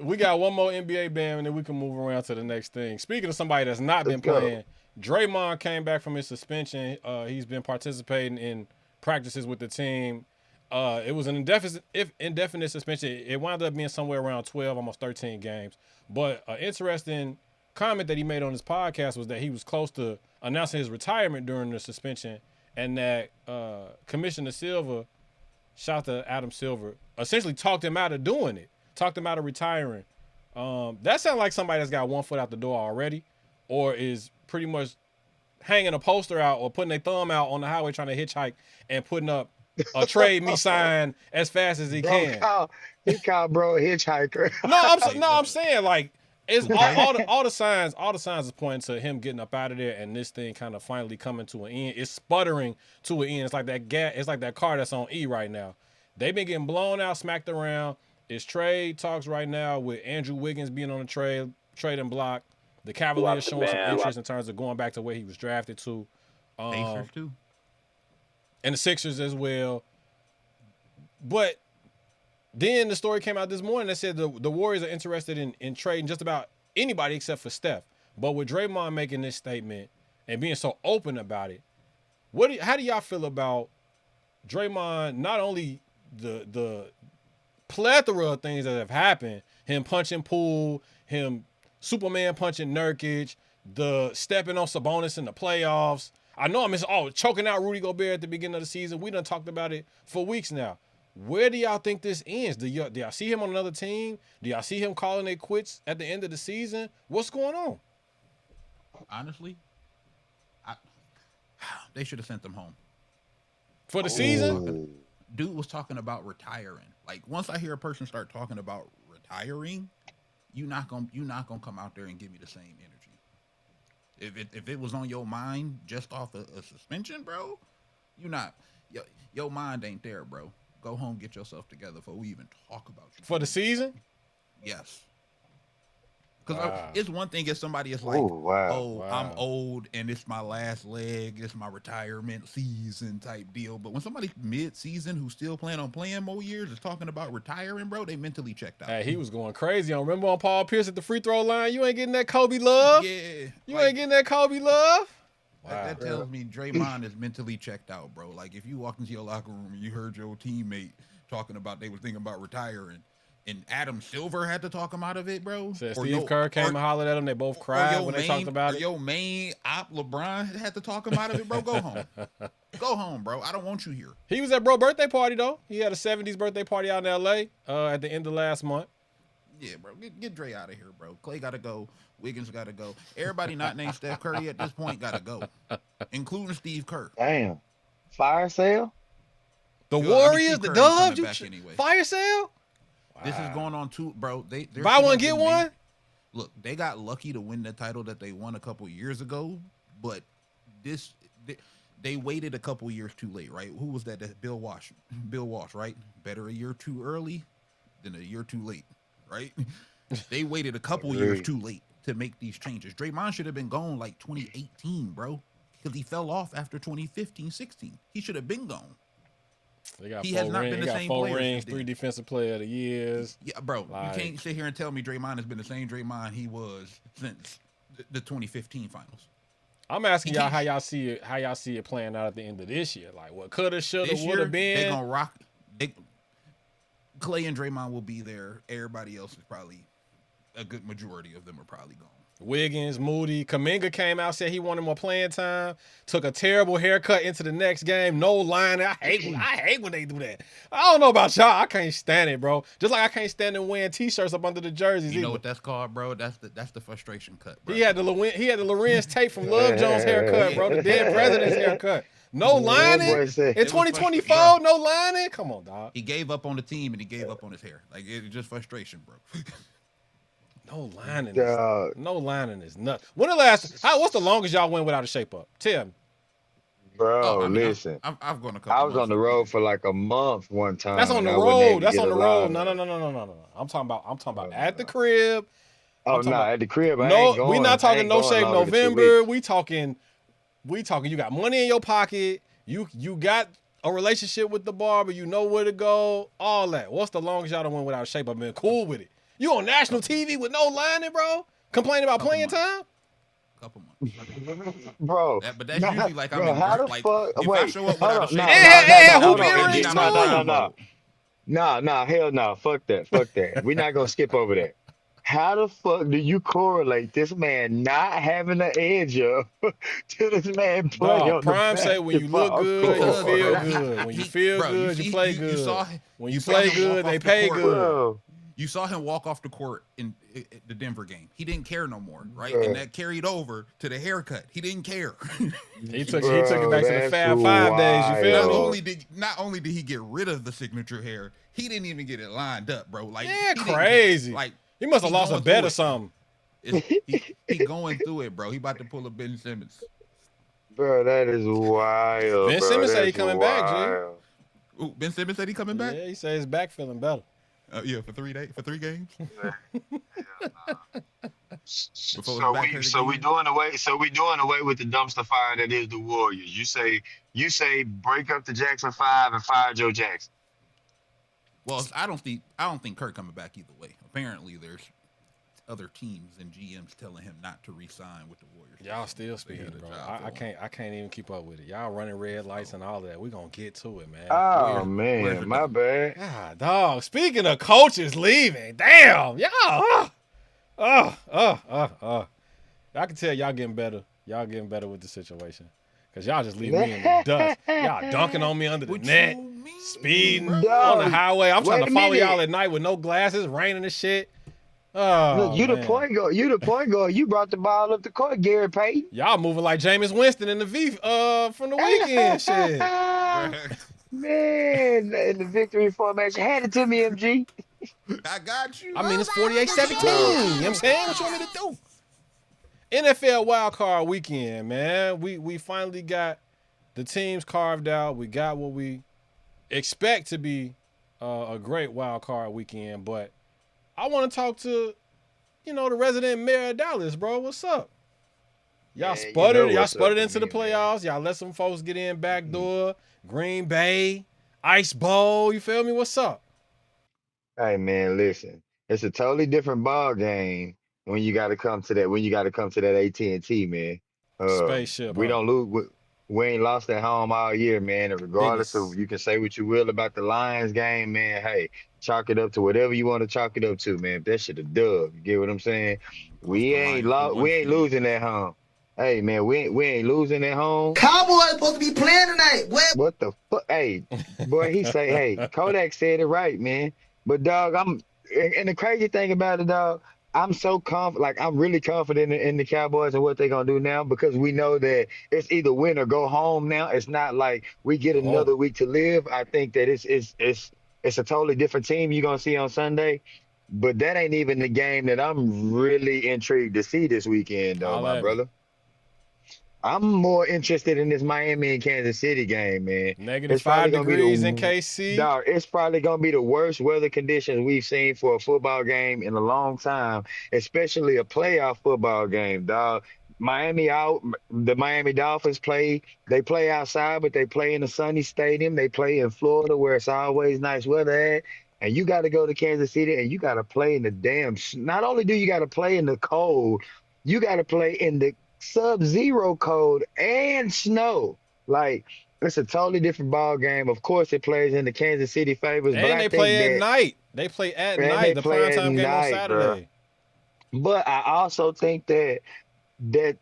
We got one more NBA band and then we can move around to the next thing. Speaking of somebody that's not Let's been go. playing, Draymond came back from his suspension. He's been participating in practices with the team. It was an indefinite suspension. It wound up being somewhere around 12, almost 13 games. But an interesting comment that he made on his podcast was that he was close to announcing his retirement during the suspension, and that Commissioner Silver, shout to Adam Silver, essentially talked him out of doing it, talked him out of retiring. That sounds like somebody that's got one foot out the door already, or is pretty much hanging a poster out or putting their thumb out on the highway trying to hitchhike and putting up a trade me sign as fast as he can. He called bro a hitchhiker. I'm saying like it's all the signs are pointing to him getting up out of there and this thing kind of finally coming to an end. It's sputtering to an end. It's like that car that's on E right now. They've been getting blown out, smacked around. It's trade talks right now with Andrew Wiggins being on the trading block. The Cavaliers showing some interest in terms of going back to where he was drafted to. Pacers too. And the Sixers as well. But then the story came out this morning that said the Warriors are interested in trading just about anybody except for Steph. But with Draymond making this statement and being so open about it, how do y'all feel about Draymond, not only the plethora of things that have happened, him punching Poole, him Superman punching Nurkic, the stepping on Sabonis in the playoffs. I know choking out Rudy Gobert at the beginning of the season. We done talked about it for weeks now. Where do y'all think this ends? Do y'all see him on another team? Do y'all see him calling it quits at the end of the season? What's going on? Honestly, they should have sent them home. For the season? Dude was talking about retiring. Like once I hear a person start talking about retiring, you're not gonna come out there and give me the same energy. If it was on your mind just off a suspension, bro, your mind ain't there, bro. Go home, get yourself together before we even talk about you. For the season? Yes. Because it's one thing if somebody is like, I'm old and it's my last leg, it's my retirement season type deal. But when somebody's mid-season who's still planning on playing more years is talking about retiring, bro, they mentally checked out. Hey, he was going crazy. Remember on Paul Pierce at the free throw line? You ain't getting that Kobe love? Yeah. You ain't getting that Kobe love? That tells me Draymond is mentally checked out, bro. Like if you walked into your locker room and you heard your teammate talking about they was thinking about retiring, and Adam Silver had to talk him out of it, bro. Said Or Steve Kerr came and hollered at him. They both cried when they talked about it. Your main op LeBron had to talk him out of it, bro. Go home. Go home, bro. I don't want you here. He was at bro birthday party though. He had a 70s birthday party out in LA at the end of last month. Yeah, bro. Get Dre out of here, bro. Clay gotta go. Wiggins gotta go. Everybody not named Steph Curry at this point gotta go, including Steve Kerr. Damn. Fire sale? The Yo, I think Warriors, Steve the Kerr ain't coming Dubs, back anyway. fire sale. This is going on too, bro. They Buy one get one. Look, they got lucky to win the title that they won a couple years ago, but they waited a couple years too late, right? Who was that? That's Bill Walsh, right? Better a year too early than a year too late, right? They waited a couple years too late to make these changes. Draymond should have been gone like 2018, bro, because he fell off after 2015-16. He should have been gone. He has not been the same player. 4 rings, 3 defensive player of the years. Yeah, bro, you can't sit here and tell me Draymond has been the same Draymond he was since the 2015 finals. I'm asking y'all how y'all see it playing out at the end of this year. Like what coulda, shoulda, woulda been. They gonna rock. Clay and Draymond will be there. Everybody else is probably a good majority of them are probably gone. Wiggins, Moody, Kuminga came out, said he wanted more playing time. Took a terrible haircut into the next game. No line. I hate when they do that. I don't know about y'all. I can't stand it, bro. Just like I can't stand them wearing t-shirts up under the jerseys. You know what that's called, bro? That's the frustration cut, bro. He had the Lorenz Tate from Love Jones haircut, bro. The dead president's haircut. No lining in 2024. No lining. Come on, dog. He gave up on the team and he gave up on his hair. Like it's just frustration, bro. No lining is nuts. When the last? What's the longest y'all went without a shape up? Tell me. Bro, listen. I've gone a couple. I was on the road for like a month one time. That's on the road. That's on the road. No. I'm talking about at the crib. Oh no, at the crib. No, we not talking no shave November. We talking. You got money in your pocket. You got a relationship with the barber. You know where to go. All that. What's the longest y'all done went without a shape up? Been cool with it. You on national TV with no lining, bro? Complaining about playing time? Couple months. Bro. But that's usually like I'm in how the like fuck? if Wait, I show up without a shape. No, hell no. Fuck that. We're not gonna skip over that. How the fuck do you correlate this man not having an edge up to this man playing on Prime the say when you look good, you feel good. When you feel good, you play good. When you play good, they pay good. You saw him walk off the court in the Denver game. He didn't care no more, right? And that carried over to the haircut. He didn't care. He took it back to the Fab 5 days. You feel me? Not only did he get rid of the signature hair, he didn't even get it lined up, bro. Like crazy. Like he must have lost a bet or something. He going through it, bro. He about to pull a Ben Simmons. Bro, that is wild. Ben Simmons said he coming back, G. Ooh, Ben Simmons said he coming back? Yeah, he said his back feeling better. Yeah, for 3 games. So we doing away with the dumpster fire that is the Warriors. You say break up the Jackson 5 and fire Joe Jackson. Well, I don't think Kirk coming back either way. Apparently, there's other teams and GMs telling him not to re-sign with the Warriors. Y'all still speaking, bro. I can't even keep up with it. Y'all running red lights and all of that. We're gonna get to it, man. Oh man, my bad. God, dog. Speaking of coaches leaving, damn, y'all. I can tell y'all getting better. Y'all getting better with the situation. Cause y'all just leave me in the dust. Y'all dunking on me under the net, speeding on the highway. I'm trying to follow y'all at night with no glasses, raining and shit. Oh, look, you the point guard. You brought the ball up the court, Gary Payton. Y'all moving like Jameis Winston in the V from the weekend. Shit. Man, in the victory formation. Hand it to me, MG. I got you. I mean, it's 48-17. You know what I'm saying? What you want me to do? NFL wildcard weekend, man. We finally got the teams carved out. We got what we expect to be a great wildcard weekend, but I want to talk to, the resident mayor of Dallas, bro. What's up? Y'all sputtered. Y'all sputtered into the playoffs. Y'all let some folks get in back door. Green Bay, Ice Bowl. You feel me? What's up? Hey, man, listen. It's a totally different ball game when you got to come to that. When you got to come to that AT&T, man. Spaceship. We don't lose. We ain't lost at home all year, man. And regardless of Business. you can say what you will about the Lions game, man. Hey, chalk it up to whatever you want to chalk it up to, man. If that shit a dub, you get what I'm saying? Cost the Lions the one We ain't seed. losing at home. Hey, man, we ain't losing at home. Cowboys supposed to be playing tonight. What the fuck? Hey, boy, he say, hey, Kodak said it right, man. But dog, and the crazy thing about it, dog, I'm so confident, like I'm really confident in the Cowboys and what they're gonna do now because we know that it's either win or go home now. It's not like we get Oh, another week to live. I think that it's a totally different team you're gonna see on Sunday. But that ain't even the game that I'm really intrigued to see this weekend, though, holla my at me. brother. I'm more interested in this Miami and Kansas City game, man. Negative It's probably five gonna be degrees in the KC. dog. It's probably gonna be the worst weather conditions we've seen for a football game in a long time, especially a playoff football game, dog. Miami out. The Miami Dolphins play. They play outside, but they play in a sunny stadium. They play in Florida, where it's always nice weather at. And you got to go to Kansas City, and you got to play in the damn. Not only do you got to play in the cold, you got to play in the sub-zero cold and snow. Like it's a totally different ball game. Of course, it plays in the Kansas City favors, but And I they think play at that night. They play at and night. they The play at primetime game on night, bro. Saturday. But I also think that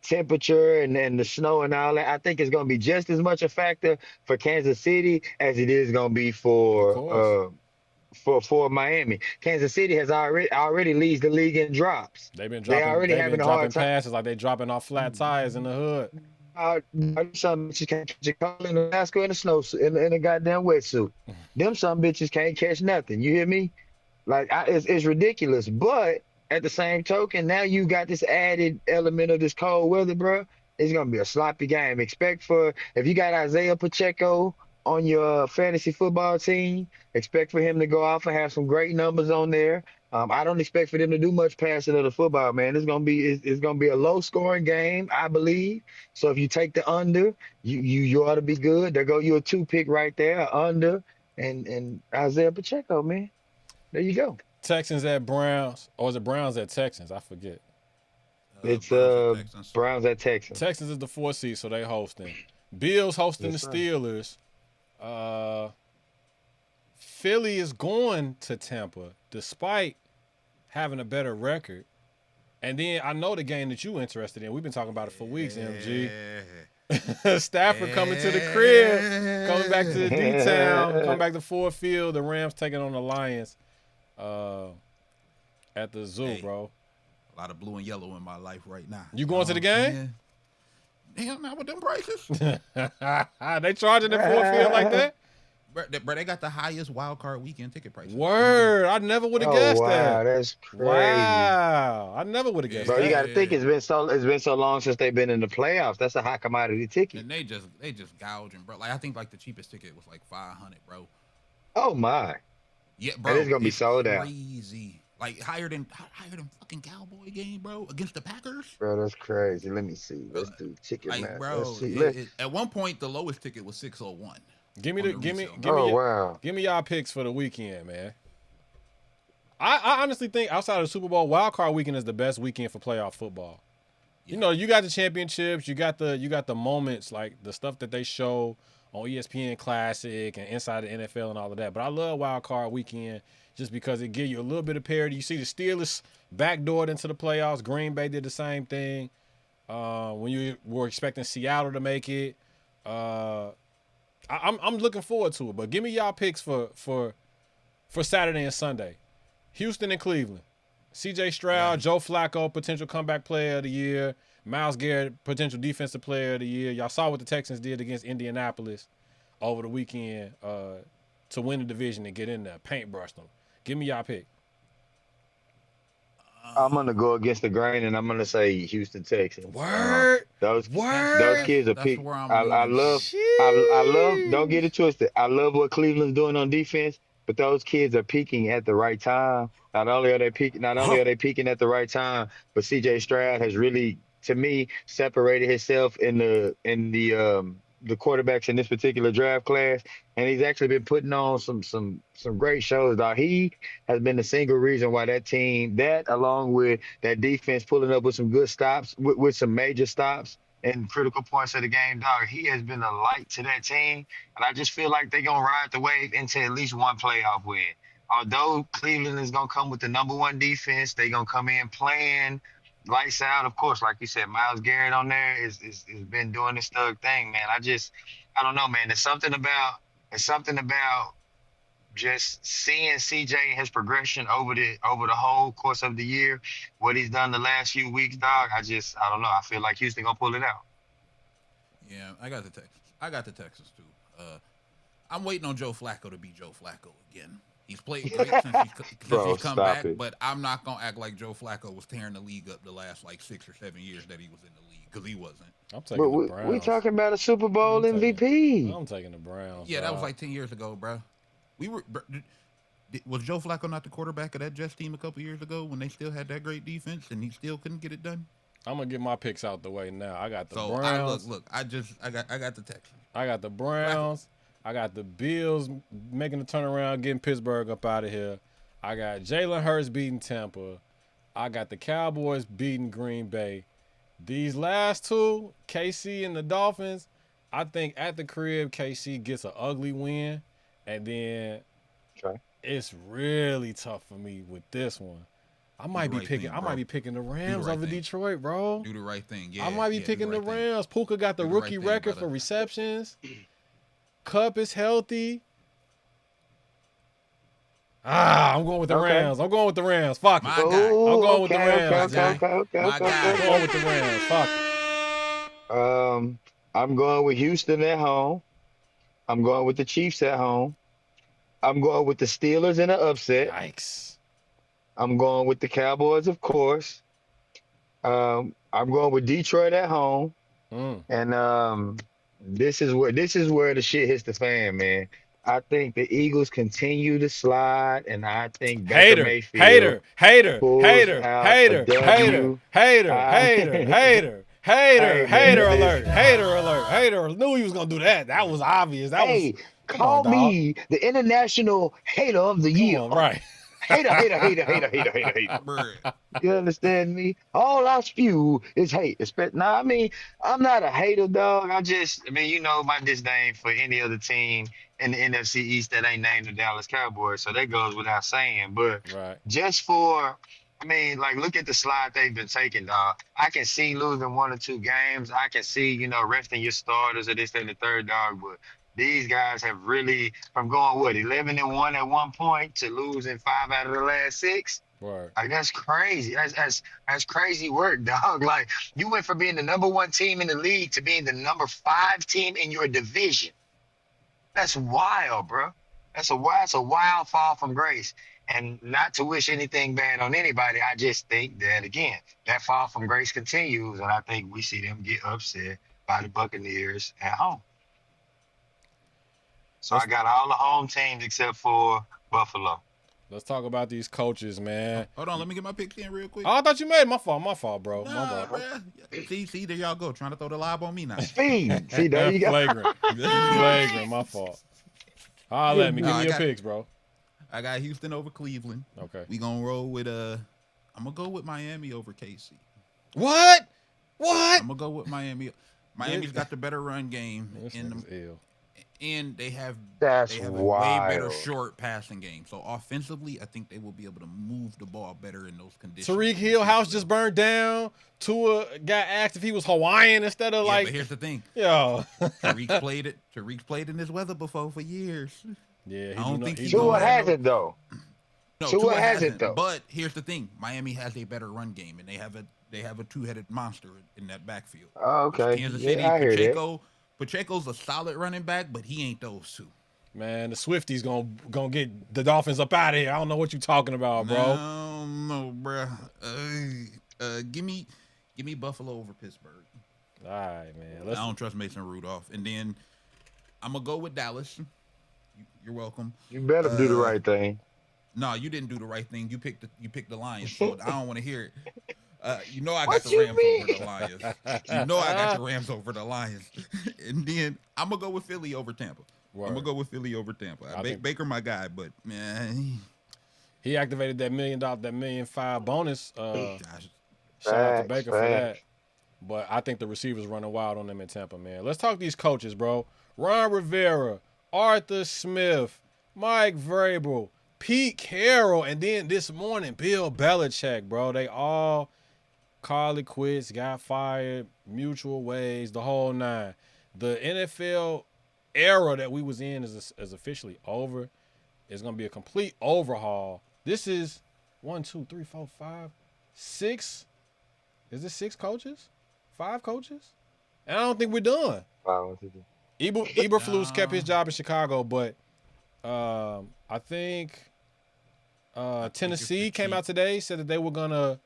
temperature and the snow and all that, I think it's going to be just as much a factor for Kansas City as it is going to be Of course. for Miami. Kansas City has already leads the league in drops. They've been They dropping already they've been having a hard dropping time. passes like they dropping off flat tires in the hood. Some bitches can't catch a cold in Alaska in a in a goddamn wetsuit. Them some bitches can't catch nothing. You hear me? Like it's ridiculous. But at the same token, now you got this added element of this cold weather, bro. It's gonna be a sloppy game. Expect for if you got Isaiah Pacheco on your fantasy football team, expect for him to go off and have some great numbers on there. I don't expect for them to do much passing of the football, man. It's gonna be a low scoring game, I believe. So if you take the under, you ought to be good. There go your two pick right there, under and Isaiah Pacheco, man. There you go. Texans at Browns. Or is it Browns at Texans? I forget. It's Browns and Texans. Browns at Texans. Texans is the 4th seed, so they hosting. Bills hosting Yes, the sir. Steelers. Philly is going to Tampa despite having a better record. And then I know the game that you interested in. We've been talking about it for weeks, MG. Stafford coming to the crib, coming back to the D-Town, coming back to Ford Field. The Rams taking on the Lions at the zoo, Hey. bro. A lot of blue and yellow in my life right now. You going to the know what I'm game? saying? Damn, not with them prices. They charging at Ford Field like that? Bro, they got the highest wild card weekend ticket prices. Word. I never would have Oh guessed wow, that. that's crazy. Wow. I never would have guessed Bro, that. you got to think it's been so long since they've been in the playoffs. That's a high commodity ticket. And they just gouging, bro. Like I think like the cheapest ticket was like 500, bro. Oh my, Yeah, bro. it's gonna be it's sold out. crazy. Like higher than fucking Cowboy game, bro, against the Packers. Bro, that's crazy. Let me see. Let's do ticket Like, match. bro, Let's see. at one point the lowest ticket was 601. Give me on the the give me resale. give me Oh your, wow. give me y'all picks for the weekend, man. I honestly think outside of the Super Bowl, Wild Card Weekend is the best weekend for playoff football. You know, you got the championships, you got the moments like the stuff that they show on ESPN Classic and Inside the NFL and all of that. But I love Wild Card Weekend just because it gives you a little bit of parity. You see the Steelers backdoored into the playoffs. Green Bay did the same thing. When you were expecting Seattle to make it. I'm looking forward to it. But give me y'all picks for Saturday and Sunday. Houston and Cleveland. CJ Stroud, Joe Flacco, potential comeback player of the year. Myles Garrett, potential defensive player of the year. Y'all saw what the Texans did against Indianapolis over the weekend to win the division and get in there. Paintbrush them. Give me y'all pick. I'm gonna go against the grain and I'm gonna say Houston Texans. Those kids are That's peak. where I'm I leaning. love. Don't get it twisted. I love what Cleveland's doing on defense, but those kids are peaking at the right time. Not only are they peaking at the right time, but CJ Stroud has really, to me, separated himself in the quarterbacks in this particular draft class, and he's actually been putting on some great shows. Dog, he has been the single reason why that team, that along with that defense, pulling up with some good stops, with some major stops, in critical points of the game, dog. He has been a light to that team, and I just feel like they're gonna ride the wave into at least one playoff win. Although Cleveland is gonna come with the number one defense, they're gonna come in playing lights out. Of course, like you said, Miles Garrett on there is been doing this thug thing, man. I don't know, man. There's something about just seeing CJ and his progression over the whole course of the year, what he's done the last few weeks, dog. I don't know. I feel like Houston gonna pull it out. Yeah, I got the Texans. Too. I'm waiting on Joe Flacco to be Joe Flacco again. He's played great since Bro, he's come stop back, it. but I'm not gonna act like Joe Flacco was tearing the league up the last like 6 or 7 years that he was in the league, because he wasn't. I'm But taking the Browns. we talking about a Super Bowl MVP. I'm taking the Browns. Yeah, that was dog. like 10 years ago, bro. Was Joe Flacco not the quarterback of that Jets team a couple years ago when they still had that great defense and he still couldn't get it done? I'm gonna get my picks out the way now. I got the So Browns. I got the Texans. I got the Browns. I got the Bills making the turnaround, getting Pittsburgh up out of here. I got Jalen Hurts beating Tampa. I got the Cowboys beating Green Bay. These last two, KC and the Dolphins, I think at the crib, KC gets an ugly win. And then Okay. it's really tough for me with this one. I might be picking the Rams right over thing. Detroit, bro. Do the right thing. Yeah, I might be do picking the right thing. Rams. Puka got the Do the right rookie thing, record brother. for receptions. Cup is healthy. I'm going with the Okay. Rams. I'm going with the Rams. Fuck My it. guy. I'm going with the okay, Rams. okay. My guy. I'm going with the Rams. Fuck it. I'm going with Houston at home. I'm going with the Chiefs at home. I'm going with the Steelers in an upset. Yikes. I'm going with the Cowboys, of course. I'm going with Detroit at home. Mm. And this is where the shit hits the fan, man. I think the Eagles continue to slide, and I think Baker Mayfield pulls out a W. Hater man, alert. Knew he was gonna do that. That was obvious. Hey, call me the International Hater of the Year. Come on, right. Hater. Bruh. You understand me? All I spew is hate. Nah, I mean, I'm not a hater, dog. You know, my disdain for any other team in the NFC East that ain't named the Dallas Cowboys. So that goes without saying. But Right. look at the slide they've been taking, dog. I can see losing 1 or 2 games. I can see, resting your starters or this and the third, dog. But these guys have really, from going 11-1 at one point to losing 5 out of the last 6. Word. Like, that's crazy. That's crazy work, dog. Like, you went from being the number 1 team in the league to being the number 5 team in your division. That's wild, bro. That's a wild fall from grace. And not to wish anything bad on anybody, I just think that, again, that fall from grace continues, and I think we see them get upset by the Buccaneers at home. So I got all the home teams except for Buffalo. Let's talk about these coaches, man. Hold on, let me get my picks in real quick. Oh, I thought you made it. My fault, bro. My Nah, fault. bruh. See, there y'all go, trying to throw the lob on me now. Speed. See, there you go. Flagrant. My fault. Let me give me your got- picks, bro. I got Houston over Cleveland. Okay. We gonna roll with I'm gonna go with Miami over KC. What? I'm gonna go with Miami. Miami's got the better run game, This and nigga's ill. they have That's a way better wild. short passing game. So offensively, I think they will be able to move the ball better in those conditions. Tariq Hill house just burned down. Tua got asked if he was Hawaiian instead of But here's the thing. yo. Tariq played in this weather before for years. Yeah, I don't think he's Tua gonna have hasn't, though. No, Tua hasn't, though. But here's the thing: Miami has a better run game, and they have a two-headed monster in that backfield. Oh, okay. Kansas Yeah, City, I hear that. Pacheco's a solid running back, but he ain't those two. Man, the Swifties gonna get the Dolphins up out of here. I don't know what you talking about, bro. No, bro. Give me Buffalo over Pittsburgh. All right, man. I don't trust Mason Rudolph, and then I'm gonna go with Dallas. You're welcome. You better do the right thing. No, you didn't do the right thing. You picked the Lions, so I don't want to hear it. You know I got What the you Rams mean? over the Lions. You know I got the Rams over the Lions. And then I'm gonna go with Philly over Tampa. Word. I'm gonna go with Philly over Tampa. I think- Baker my guy, but man, He activated that $1 million, that $1.5 million bonus. gosh, Shout out to Facts, Baker for that. But I think the receivers running wild on them in Tampa, man. Let's talk these coaches, bro. Ron Rivera, Arthur Smith, Mike Vrabel, Pete Carroll, and then this morning, Bill Belichick, bro. They all called it quits, got fired, mutual ways, the whole nine. The NFL era that we was in is officially over. It's going to be a complete overhaul. This is 1, 2, 3, 4, 5, 6. Is it 6 coaches? 5 coaches? And I don't think we're done. Eberflus kept his job in Chicago, but I think Tennessee came out today, said that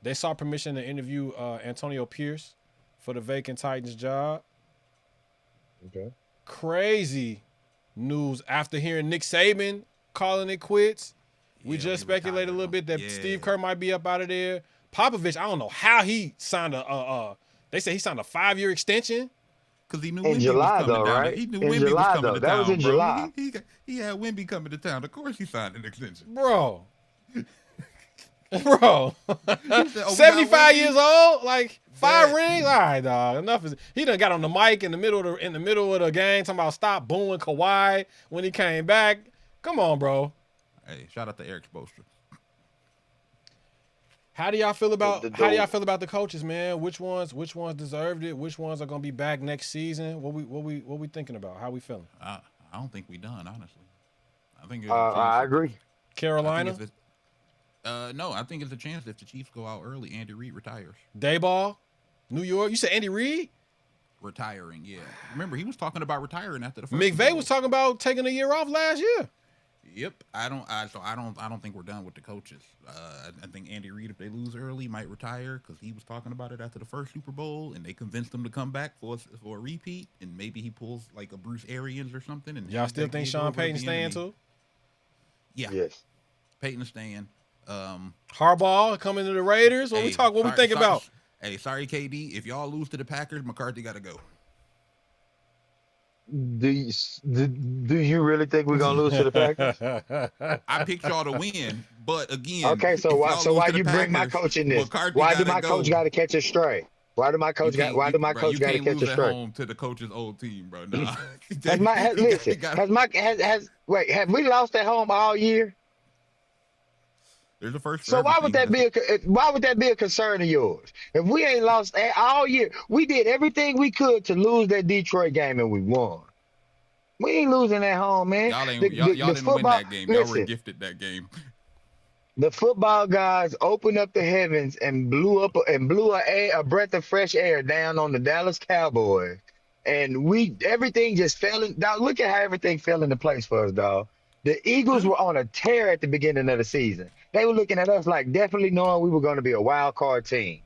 they saw permission to interview Antonio Pierce for the vacant Titans job. Okay. Crazy news after hearing Nick Saban calling it quits. We just speculated a little bit that Steve Kerr might be up out of there. Popovich, I don't know how he signed they say he signed a 5-year extension. Because he knew in Wemby July, was coming though, down. right? He knew In Wemby July, was coming though. to That town, was in bro. July. He had Wemby coming to town. Of course he signed an extension. Bro. Said, 75 years old, like 5 rings. All right, dog. Enough is. He done got on the mic in the middle of the game talking about stop booing Kawhi when he came back. Come on, bro. Hey, shout out to Eric Spoelstra. How do y'all feel about the coaches, man? Which ones deserved it? Which ones are gonna be back next season? What we thinking about? How we feeling? I don't think we done, honestly. I think I agree. Carolina. No, I think it's a chance if the Chiefs go out early, Andy Reid retires. Dayball, New York. You said Andy Reid? Retiring, yeah. Remember, he was talking about retiring after the first. McVay was talking about taking a year off last year. Yep. I don't think we're done with the coaches. I think Andy Reid, if they lose early, might retire because he was talking about it after the first Super Bowl, and they convinced him to come back for a repeat, and maybe he pulls like a Bruce Arians or something. And y'all still think Sean Payton's staying too? Yeah. Yes. Payton's staying. Harbaugh coming to the Raiders. What we think about? Hey, sorry, KD. If y'all lose to the Packers, McCarthy got to go. Do you really think we're gonna lose to the Packers? I picked y'all to win, but again, okay. So why you bring my coach in this? Why do my coach got to catch a stray? Why do my coach got to catch a stray? Home to the coach's old team, bro. Nah. Have we lost at home all year? There's a first. So why would that be a concern of yours? If we ain't lost all year, we did everything we could to lose that Detroit game and we won. We ain't losing at home, man. Y'all didn't win that game. Y'all were gifted that game. The football guys opened up the heavens and blew a breath of fresh air down on the Dallas Cowboys, and everything just fell in. Dog, look at how everything fell into place for us, dog. The Eagles were on a tear at the beginning of the season. They were looking at us like definitely knowing we were going to be a wild card team.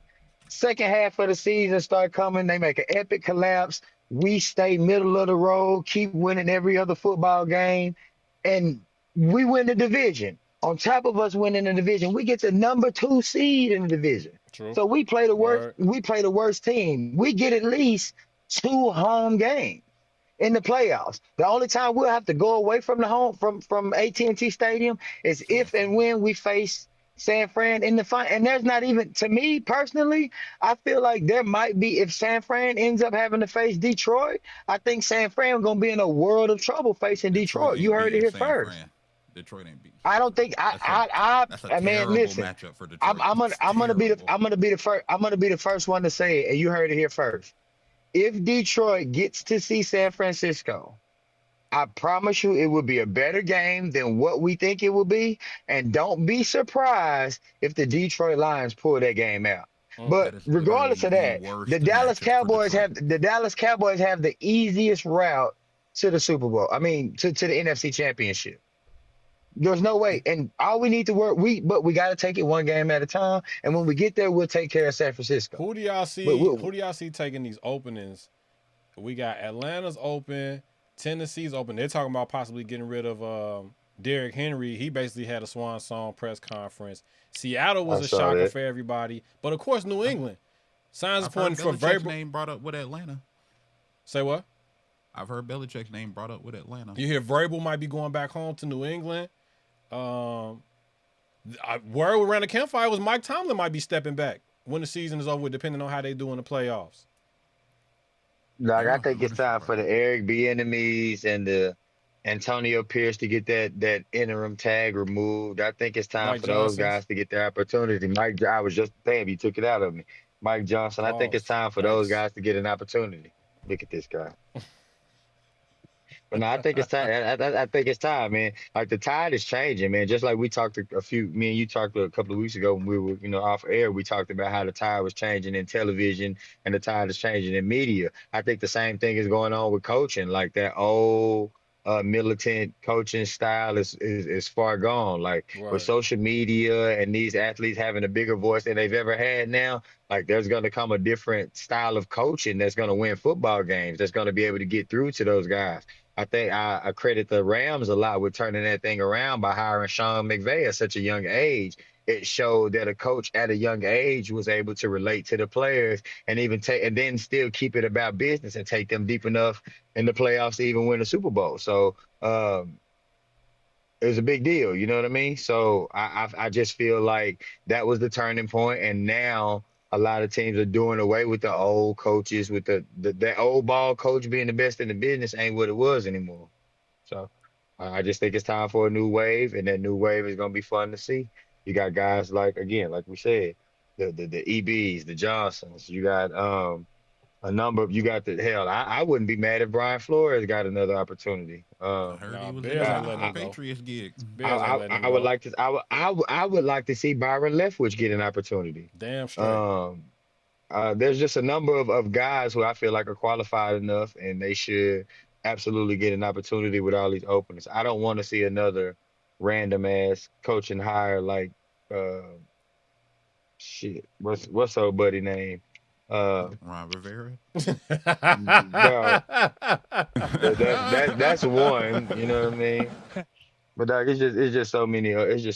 Second half of the season start coming. They make an epic collapse. We stay middle of the road, keep winning every other football game, and we win the division. On top of us winning the division, we get the number 2 seed in the division. True. So we play the worst. We play the worst team. We get at least 2 home games in the playoffs. The only time we'll have to go away from from AT&T Stadium is if and when we face San Fran in the final. And there's not even, to me personally, I feel like there might be, if San Fran ends up having to face Detroit, I think San Fran is going to be in a world of trouble facing Detroit. You heard it here first. Detroit ain't beat. I don't think That's a terrible listen. matchup for Detroit. I'm gonna be the first one to say it, and you heard it here first. If Detroit gets to see San Francisco, I promise you it will be a better game than what we think it will be. And don't be surprised if the Detroit Lions pull that game out. But regardless of that, the Dallas Cowboys have the easiest route to the Super Bowl. I mean, to the NFC Championship. There's no way. And all we need to work, but we got to take it one game at a time. And when we get there, we'll take care of San Francisco. Who do y'all see taking these openings? We got Atlanta's open, Tennessee's open. They're talking about possibly getting rid of Derrick Henry. He basically had a swan song press conference. Seattle was a shocker for everybody. But, of course, New England. Signs are pointing for Belichick's name brought up with Atlanta. Say what? I've heard Belichick's name brought up with Atlanta. You hear Vrabel might be going back home to New England. Word around the campfire was Mike Tomlin might be stepping back when the season is over with, depending on how they do in the playoffs. Like Yeah, I think I'm it's with you, time bro. for the Eric Bieniemys and the Antonio Pierce to get that interim tag removed. I think it's time Mike for those Johnson's guys to get their opportunity. I was just damn, you took it out of me. Mike Johnson. I think it's pause. time for those Yikes. guys to get an opportunity. Look at this guy. But no, I think it's time. I think it's time, man. Like the tide is changing, man. Just like we talked me and you talked a couple of weeks ago when we were, off air. We talked about how the tide was changing in television and the tide is changing in media. I think the same thing is going on with coaching. Like that old militant coaching style is far gone. Like with Right. social media and these athletes having a bigger voice than they've ever had now. Like there's going to come a different style of coaching that's going to win football games. That's going to be able to get through to those guys. I think I credit the Rams a lot with turning that thing around by hiring Sean McVay at such a young age. It showed that a coach at a young age was able to relate to the players and even take and then still keep it about business and take them deep enough in the playoffs to even win a Super Bowl. So it was a big deal, you know what I mean? So I just feel like that was the turning point, and now a lot of teams are doing away with the old coaches, with that old ball coach being the best in the business ain't what it was anymore. So I just think it's time for a new wave, and that new wave is gonna be fun to see. You got guys like again, like we said, the EBs, the Johnsons. You got a number of you got the hell. I wouldn't be mad if Brian Flores got another opportunity. I heard he Nah, was Bears in ain't line letting for him the go. Patriots gig. Bears ain't letting him I would go. like to I would like to see Byron Leftwich get an opportunity. Damn straight. Um, there's just a number of guys who I feel like are qualified enough, and they should absolutely get an opportunity with all these openings. I don't want to see another random ass coaching hire like uh shit. What's old buddy name? Uh, Ron Rivera. no, that's one. You know what I mean? But dog, it's just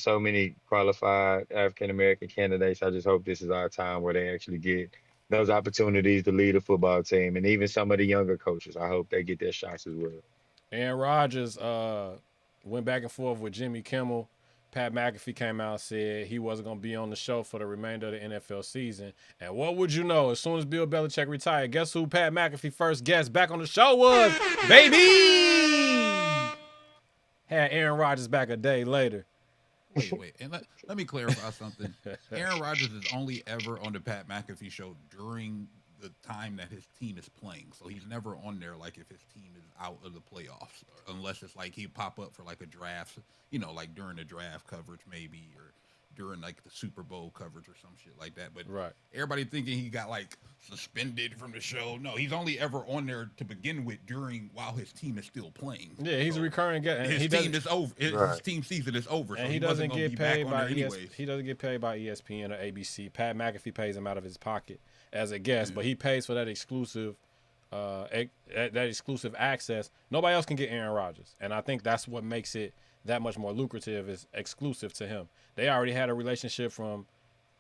so many qualified African American candidates. I just hope this is our time where they actually get those opportunities to lead a football team, and even some of the younger coaches. I hope they get their shots as well. Aaron Rodgers went back and forth with Jimmy Kimmel. Pat McAfee came out and said he wasn't going to be on the show for the remainder of the NFL season. And what would you know? As soon as Bill Belichick retired, guess who Pat McAfee first guest back on the show was? Baby! Had Aaron Rodgers back a day later. Wait, and let me clarify something. Aaron Rodgers is only ever on the Pat McAfee show during the time that his team is playing. So he's never on there like if his team is out of the playoffs, unless it's like he pop up for like a draft, like during the draft coverage maybe, or during like the Super Bowl coverage or some shit like that. But Right. everybody thinking he got like suspended from the show. No, he's only ever on there to begin with while his team is still playing. Yeah, he's a recurring guest. And His team is over. His Right. team season is over. And so he wasn't doesn't gonna get be back paid on by there anyways. He doesn't get paid by ESPN or ABC. Pat McAfee pays him out of his pocket as a guest, but he pays for that exclusive that exclusive access. Nobody else can get Aaron Rodgers, and I think that's what makes it that much more lucrative. Is exclusive to him. They already had a relationship from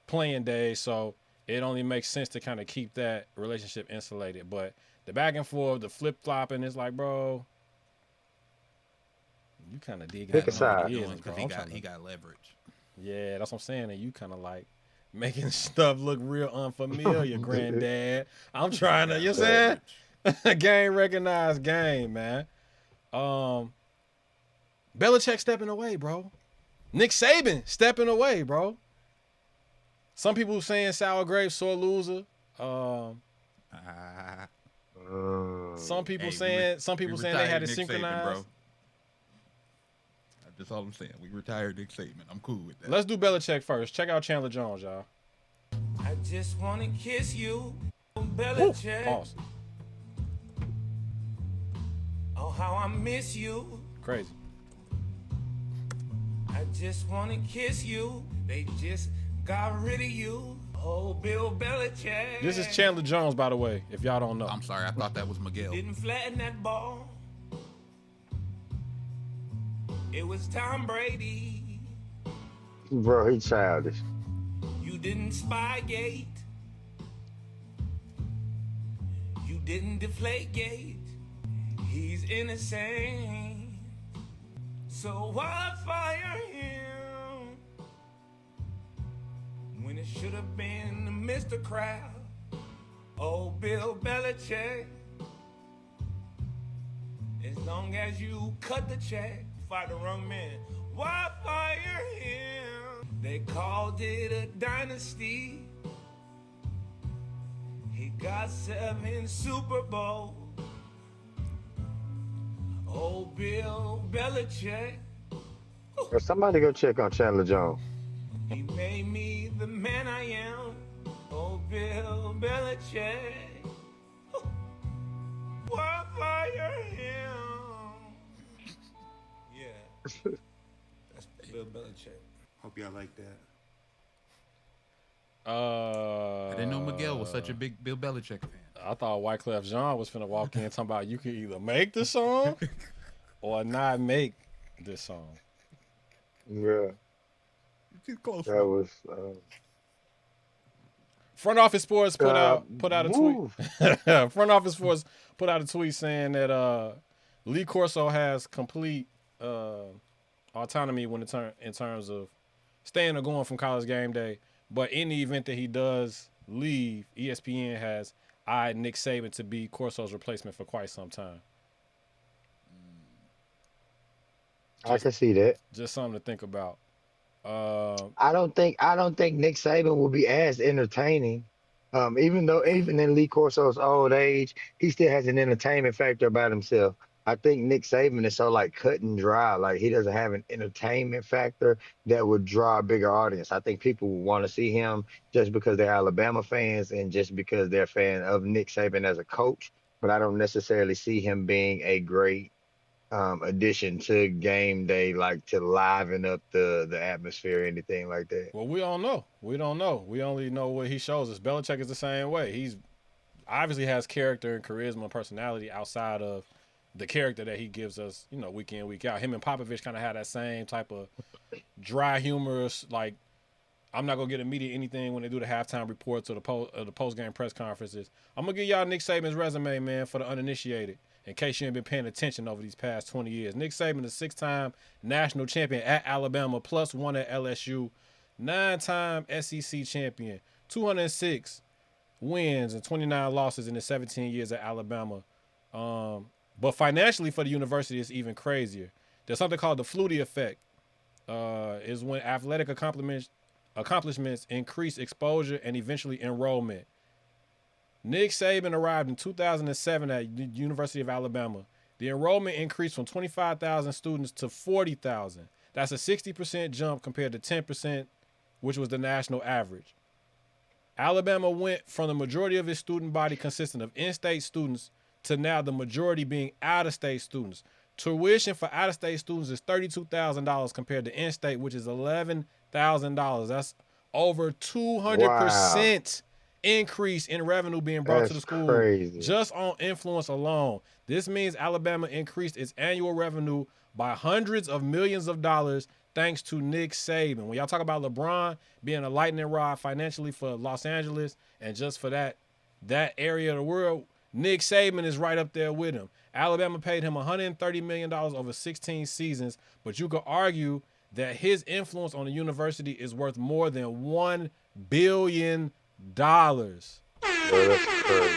playing days, so it only makes sense to kind of keep that relationship insulated. But the back and forth, the flip flopping, is like, bro, you kind of dig Pick how a side. it is, bro. Because he got leverage. Yeah, that's what I'm saying. And you kind of like making stuff look real unfamiliar, granddad. I'm trying to, you know what I'm saying? Game recognized game, man. Belichick stepping away, bro. Nick Saban stepping away, bro. Some people saying sour grapes, sore loser. Some people saying they had it synchronized. Bro. That's all I'm saying. We retired Nick Saban. I'm cool with that. Let's do Belichick first. Check out Chandler Jones, y'all. I just wanna kiss you, Woo. Belichick. Pause. Oh, how I miss you. Crazy. I just wanna kiss you. They just got rid of you. Oh, Bill Belichick. This is Chandler Jones, by the way, if y'all don't know. I'm sorry. I thought that was Miguel. Didn't flatten that ball. It was Tom Brady. Bro, he childish. You didn't Spygate. You didn't Deflategate. He's innocent. So why fire him when It should have been Mr. Kraft. Oh, Bill Belichick. As long as you cut the check, fire the wrong man. Why fire him? They called it a dynasty. He got 7 Super Bowls. Oh, Bill Belichick. Or somebody go check on Chandler Jones. He made me the man I am. Oh, Bill Belichick. Why fire him? Yeah. That's Bill Belichick. Hope y'all like that. I didn't know Miguel was such a big Bill Belichick fan. I thought Wyclef Jean was finna walk in talking about you can either make the song or not make this song. Yeah, Too close. that was. Front Office Sports put out a move. tweet. Front Office Sports put out a tweet saying that Lee Corso has complete autonomy when in terms of staying or going from College Game Day. But in the event that he does leave, ESPN has eyed Nick Saban to be Corso's replacement for quite some time. I can see that. Just something to think about. I don't think Nick Saban will be as entertaining. Even in Lee Corso's old age, he still has an entertainment factor about himself. I think Nick Saban is so like cut and dry. Like he doesn't have an entertainment factor that would draw a bigger audience. I think people will want to see him just because they're Alabama fans and just because they're a fan of Nick Saban as a coach. But I don't necessarily see him being a great addition to game day, like to liven up the atmosphere or anything like that. Well, we don't know. We don't know. We only know what he shows us. Belichick is the same way. He's obviously has character and charisma and personality outside of the character that he gives us, week in, week out. Him and Popovich kind of had that same type of dry, humorous, like, I'm not going to get immediate anything when they do the halftime reports or the post-game press conferences. I'm going to give y'all Nick Saban's resume, man, for the uninitiated, in case you ain't been paying attention over these past 20 years. Nick Saban is 6-time national champion at Alabama, plus 1 at LSU, 9-time SEC champion, 206 wins and 29 losses in his 17 years at Alabama. But financially for the university, it's even crazier. There's something called the Flutie effect. Is when athletic accomplishments increase exposure and eventually enrollment. Nick Saban arrived in 2007 at the University of Alabama. The enrollment increased from 25,000 students to 40,000. That's a 60% jump compared to 10%, which was the national average. Alabama went from the majority of its student body consisting of in-state students to now the majority being out-of-state students. Tuition for out-of-state students is $32,000 compared to in-state, which is $11,000. That's over 200% increase in revenue being brought to the school crazy. just on influence alone. This means Alabama increased its annual revenue by hundreds of millions of dollars thanks to Nick Saban. When y'all talk about LeBron being a lightning rod financially for Los Angeles and just for that area of the world, Nick Saban is right up there with him. Alabama paid him $130 million over 16 seasons, but you could argue that his influence on the university is worth more than $1 billion. Well, that's crazy.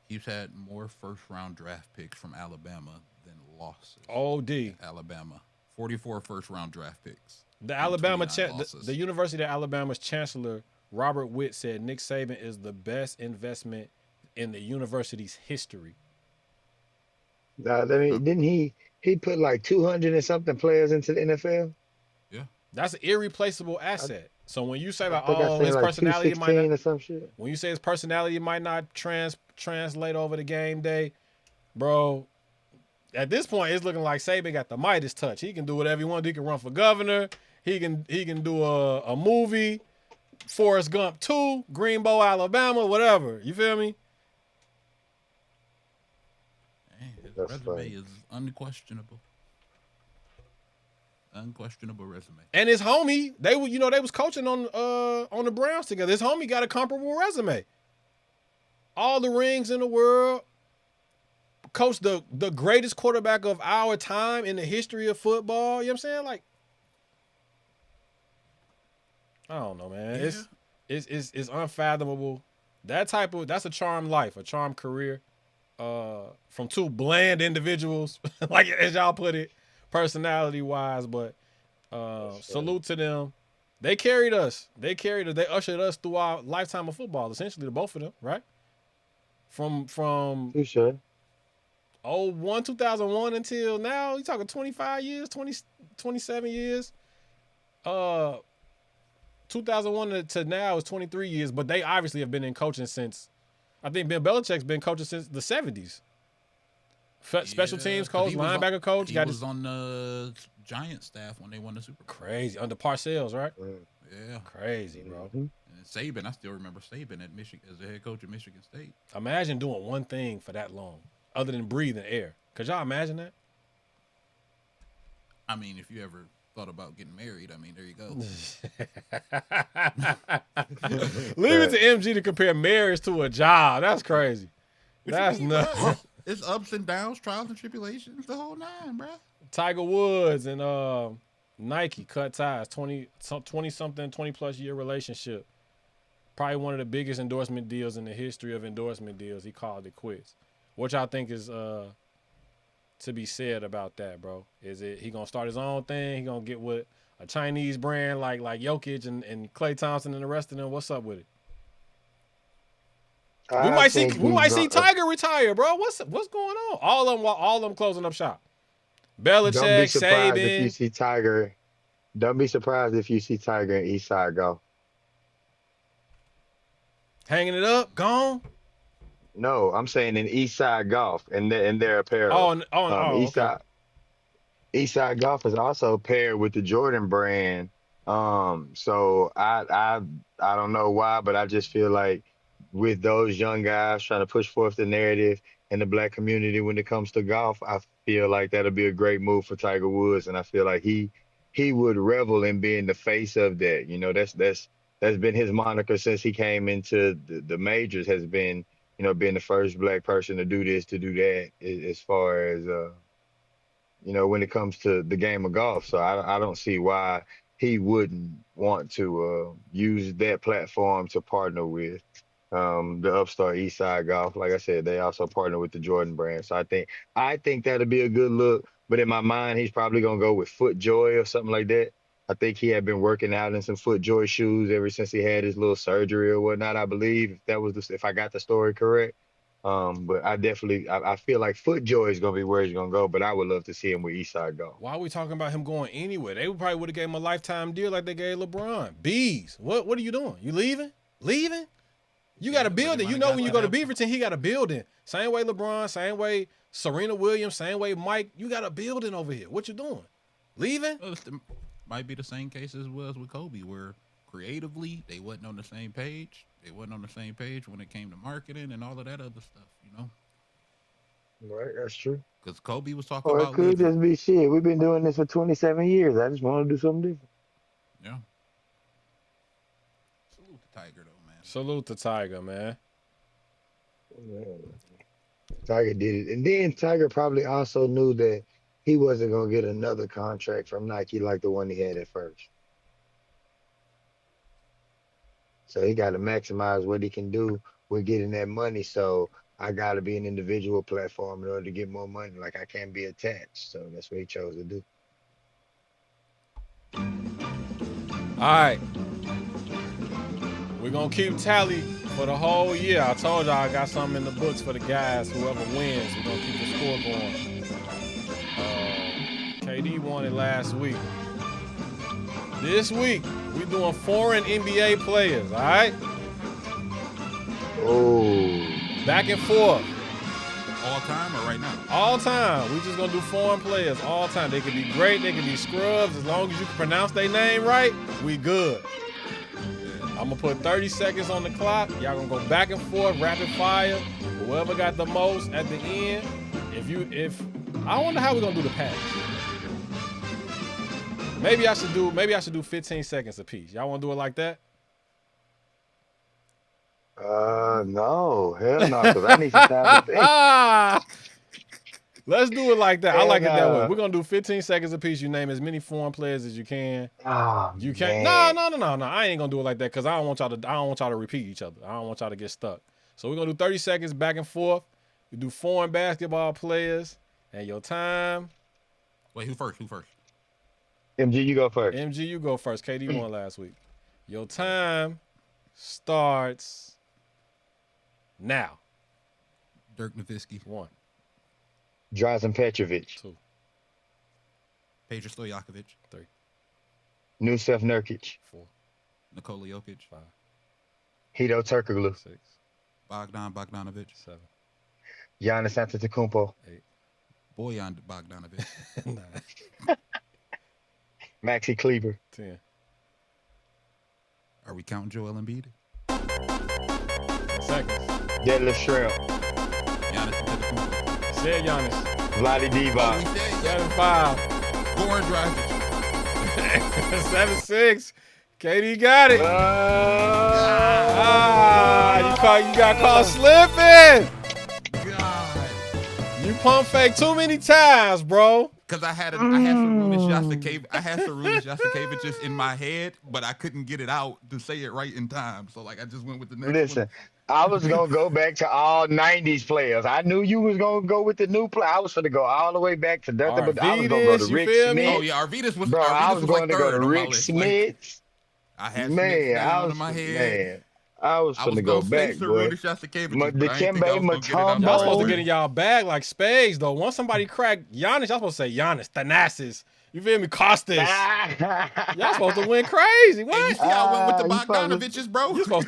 He's had more first-round draft picks from Alabama than losses. OD. Alabama, 44 first-round draft picks. The Alabama, losses. the University of Alabama's chancellor, Robert Witt, said Nick Saban is the best investment in the university's history. Didn't he put like 200 and something players into the NFL? Yeah. That's an irreplaceable asset. So when you say about like his personality might not, or some shit. when you say his personality might not translate over the game day, bro, at this point it's looking like Saban got the Midas touch. He can do whatever he wants. He can run for governor. He can do a movie, Forrest Gump 2, Greenbow, Alabama, whatever. You feel me? Man, his That's resume funny. is unquestionable. Unquestionable resume. And his homie, they was coaching on the Browns together. His homie got a comparable resume. All the rings in the world. Coached the greatest quarterback of our time in the history of football. You know what I'm saying? Like, I don't know, man. Yeah. It's unfathomable. That's a charmed life, a charmed career. From two bland individuals, like as y'all put it, personality wise, but salute to them. They carried us. They ushered us through our lifetime of football, essentially, the both of them, right? From You sure? 2001 until now, you talking 25 years, 27 years. 2001 to now is 23 years, but they obviously have been in coaching since, I think Bill Belichick's been coaching since the 70s. Special teams coach, linebacker coach. He was on the Giants staff when they won the Super Bowl. Crazy. Under Parcells, right? Yeah. Crazy, bro. And Saban, I still remember Saban at Michigan as the head coach of Michigan State. Imagine doing one thing for that long, other than breathing air. Could y'all imagine that? I mean, if you ever thought about getting married, I mean, there you go. Leave it to MG to compare marriage to a job. That's crazy. That's nuts. It's ups and downs, trials and tribulations, the whole nine, bro. Tiger Woods and Nike cut ties, 20+ year relationship. Probably one of the biggest endorsement deals in the history of endorsement deals. He called it quits. What y'all think is to be said about that, bro? Is it he gonna start his own thing? He gonna get with a Chinese brand like Jokic and Klay Thompson and the rest of them? What's up with it? We might see Tiger retire, bro. What's going on? All of them closing up shop. Belichick, Don't be surprised Saban. if you see Tiger. Don't be surprised if you see Tiger and Eastside go. Hanging it up, gone. No, I'm saying in Eastside Golf and their apparel. Okay. Eastside Golf is also paired with the Jordan brand. So I don't know why, but I just feel like with those young guys trying to push forth the narrative in the black community when it comes to golf, I feel like that'll be a great move for Tiger Woods, and I feel like he would revel in being the face of that. You know, that's been his moniker since he came into the majors, has been, you know, being the first black person to do this, to do that, as far as you know, when it comes to the game of golf. So I don't see why he wouldn't want to use that platform to partner with the upstart Eastside Golf. Like I said, they also partner with the Jordan brand. So I think that'll be a good look. But in my mind, he's probably gonna go with FootJoy or something like that. I think he had been working out in some FootJoy shoes ever since he had his little surgery or whatnot, I believe, if I got the story correct. But I feel like FootJoy is gonna be where he's gonna go, but I would love to see him with Eastside Golf. Why are we talking about him going anywhere? They probably would have gave him a lifetime deal like they gave LeBron. Bees, what are you doing? You leaving? You got a building. You know, when you go to Beaverton, he got a building. Same way LeBron, same way Serena Williams, same way Mike. You got a building over here. What you doing? Leaving? Might be the same case as was with Kobe, where creatively they wasn't on the same page. They wasn't on the same page when it came to marketing and all of that other stuff, you know? Right, that's true. Because Kobe was talking Or it about could leaving. just be shit. We've been doing this for 27 years. I just want to do something different. Yeah. Salute to Tiger, though, man. Salute to Tiger, man. Tiger did it. And then Tiger probably also knew that he wasn't going to get another contract from Nike like the one he had at first. So he got to maximize what he can do with getting that money. So I got to be an individual platform in order to get more money. Like, I can't be attached. So that's what he chose to do. All right. We're going to keep tally for the whole year. I told y'all I got something in the books for the guys. Whoever wins, we're going to keep the score going. KD won it last week. This week, we're doing foreign NBA players, all right? Oh. Back and forth. All time or right now? All time. We just going to do foreign players all time. They could be great. They could be scrubs. As long as you can pronounce their name right, we good. I'm going to put 30 seconds on the clock. Y'all going to go back and forth, rapid fire. Whoever got the most at the end. I wonder how we're going to do the pass. Maybe I should do 15 seconds apiece. Y'all want to do it like that? No. Hell no, because I need some time to think. Let's do it like that. I like it that way. And, We're gonna do 15 seconds apiece. You name as many foreign players as you can. oh, You can't. man. No. I ain't gonna do it like that because I don't want y'all to repeat each other. I don't want y'all to get stuck. So we're gonna do 30 seconds back and forth. We do foreign basketball players and your time. Wait, who first? MG, you go first. MG, you go first. KD won last week. Your time starts now. Dirk Nowitzki, 1, Drazen Petrovic, 2, Pedro Stojakovic, 3, Nusef Nurkic, 4, Nikola Jokic, 5, Hito Turkoglu, 6, Bogdan Bogdanovic, 7, Giannis Antetokounmpo, 8, Bojan Bogdanovic, 9, Maxi Kleber, 10. Are we counting Joel Embiid? 10 seconds. Deadlift Shrimp, Giannis Antetokounmpo. Said Giannis. Vlade Divac, We said 7-5. Goran Dragic. 7-6. KD got it. You got caught slipping. God. You pump fake too many times, bro. Because I had Sarunas Jasikevic just in my head, but I couldn't get it out to say it right in time. So like I just went with the next Listen, one. I was gonna go back to all '90s players. I knew you was gonna go with the new play. I was gonna go all the way back to nothing, but I was gonna go to Arvidas, you Rick feel me? Smith. Oh yeah, Arvidas was Bro, I Arvidas was was going like to go third to on my Rick list. Smith. I had Smith Man, down in my head. man, I was I was finna go gonna say back, boy. Sarunas Jasikevic, but I Dikembe didn't think I was gonna get it out. Y'all Mutombo. supposed to get in y'all bag like spades, though. Once somebody crack Giannis, y'all supposed to say Giannis, Thanasis. You feel me? Costas. Y'all supposed to win crazy. And you What? see how I went with the You supposed to- Bogdanoviches, bro? You supposed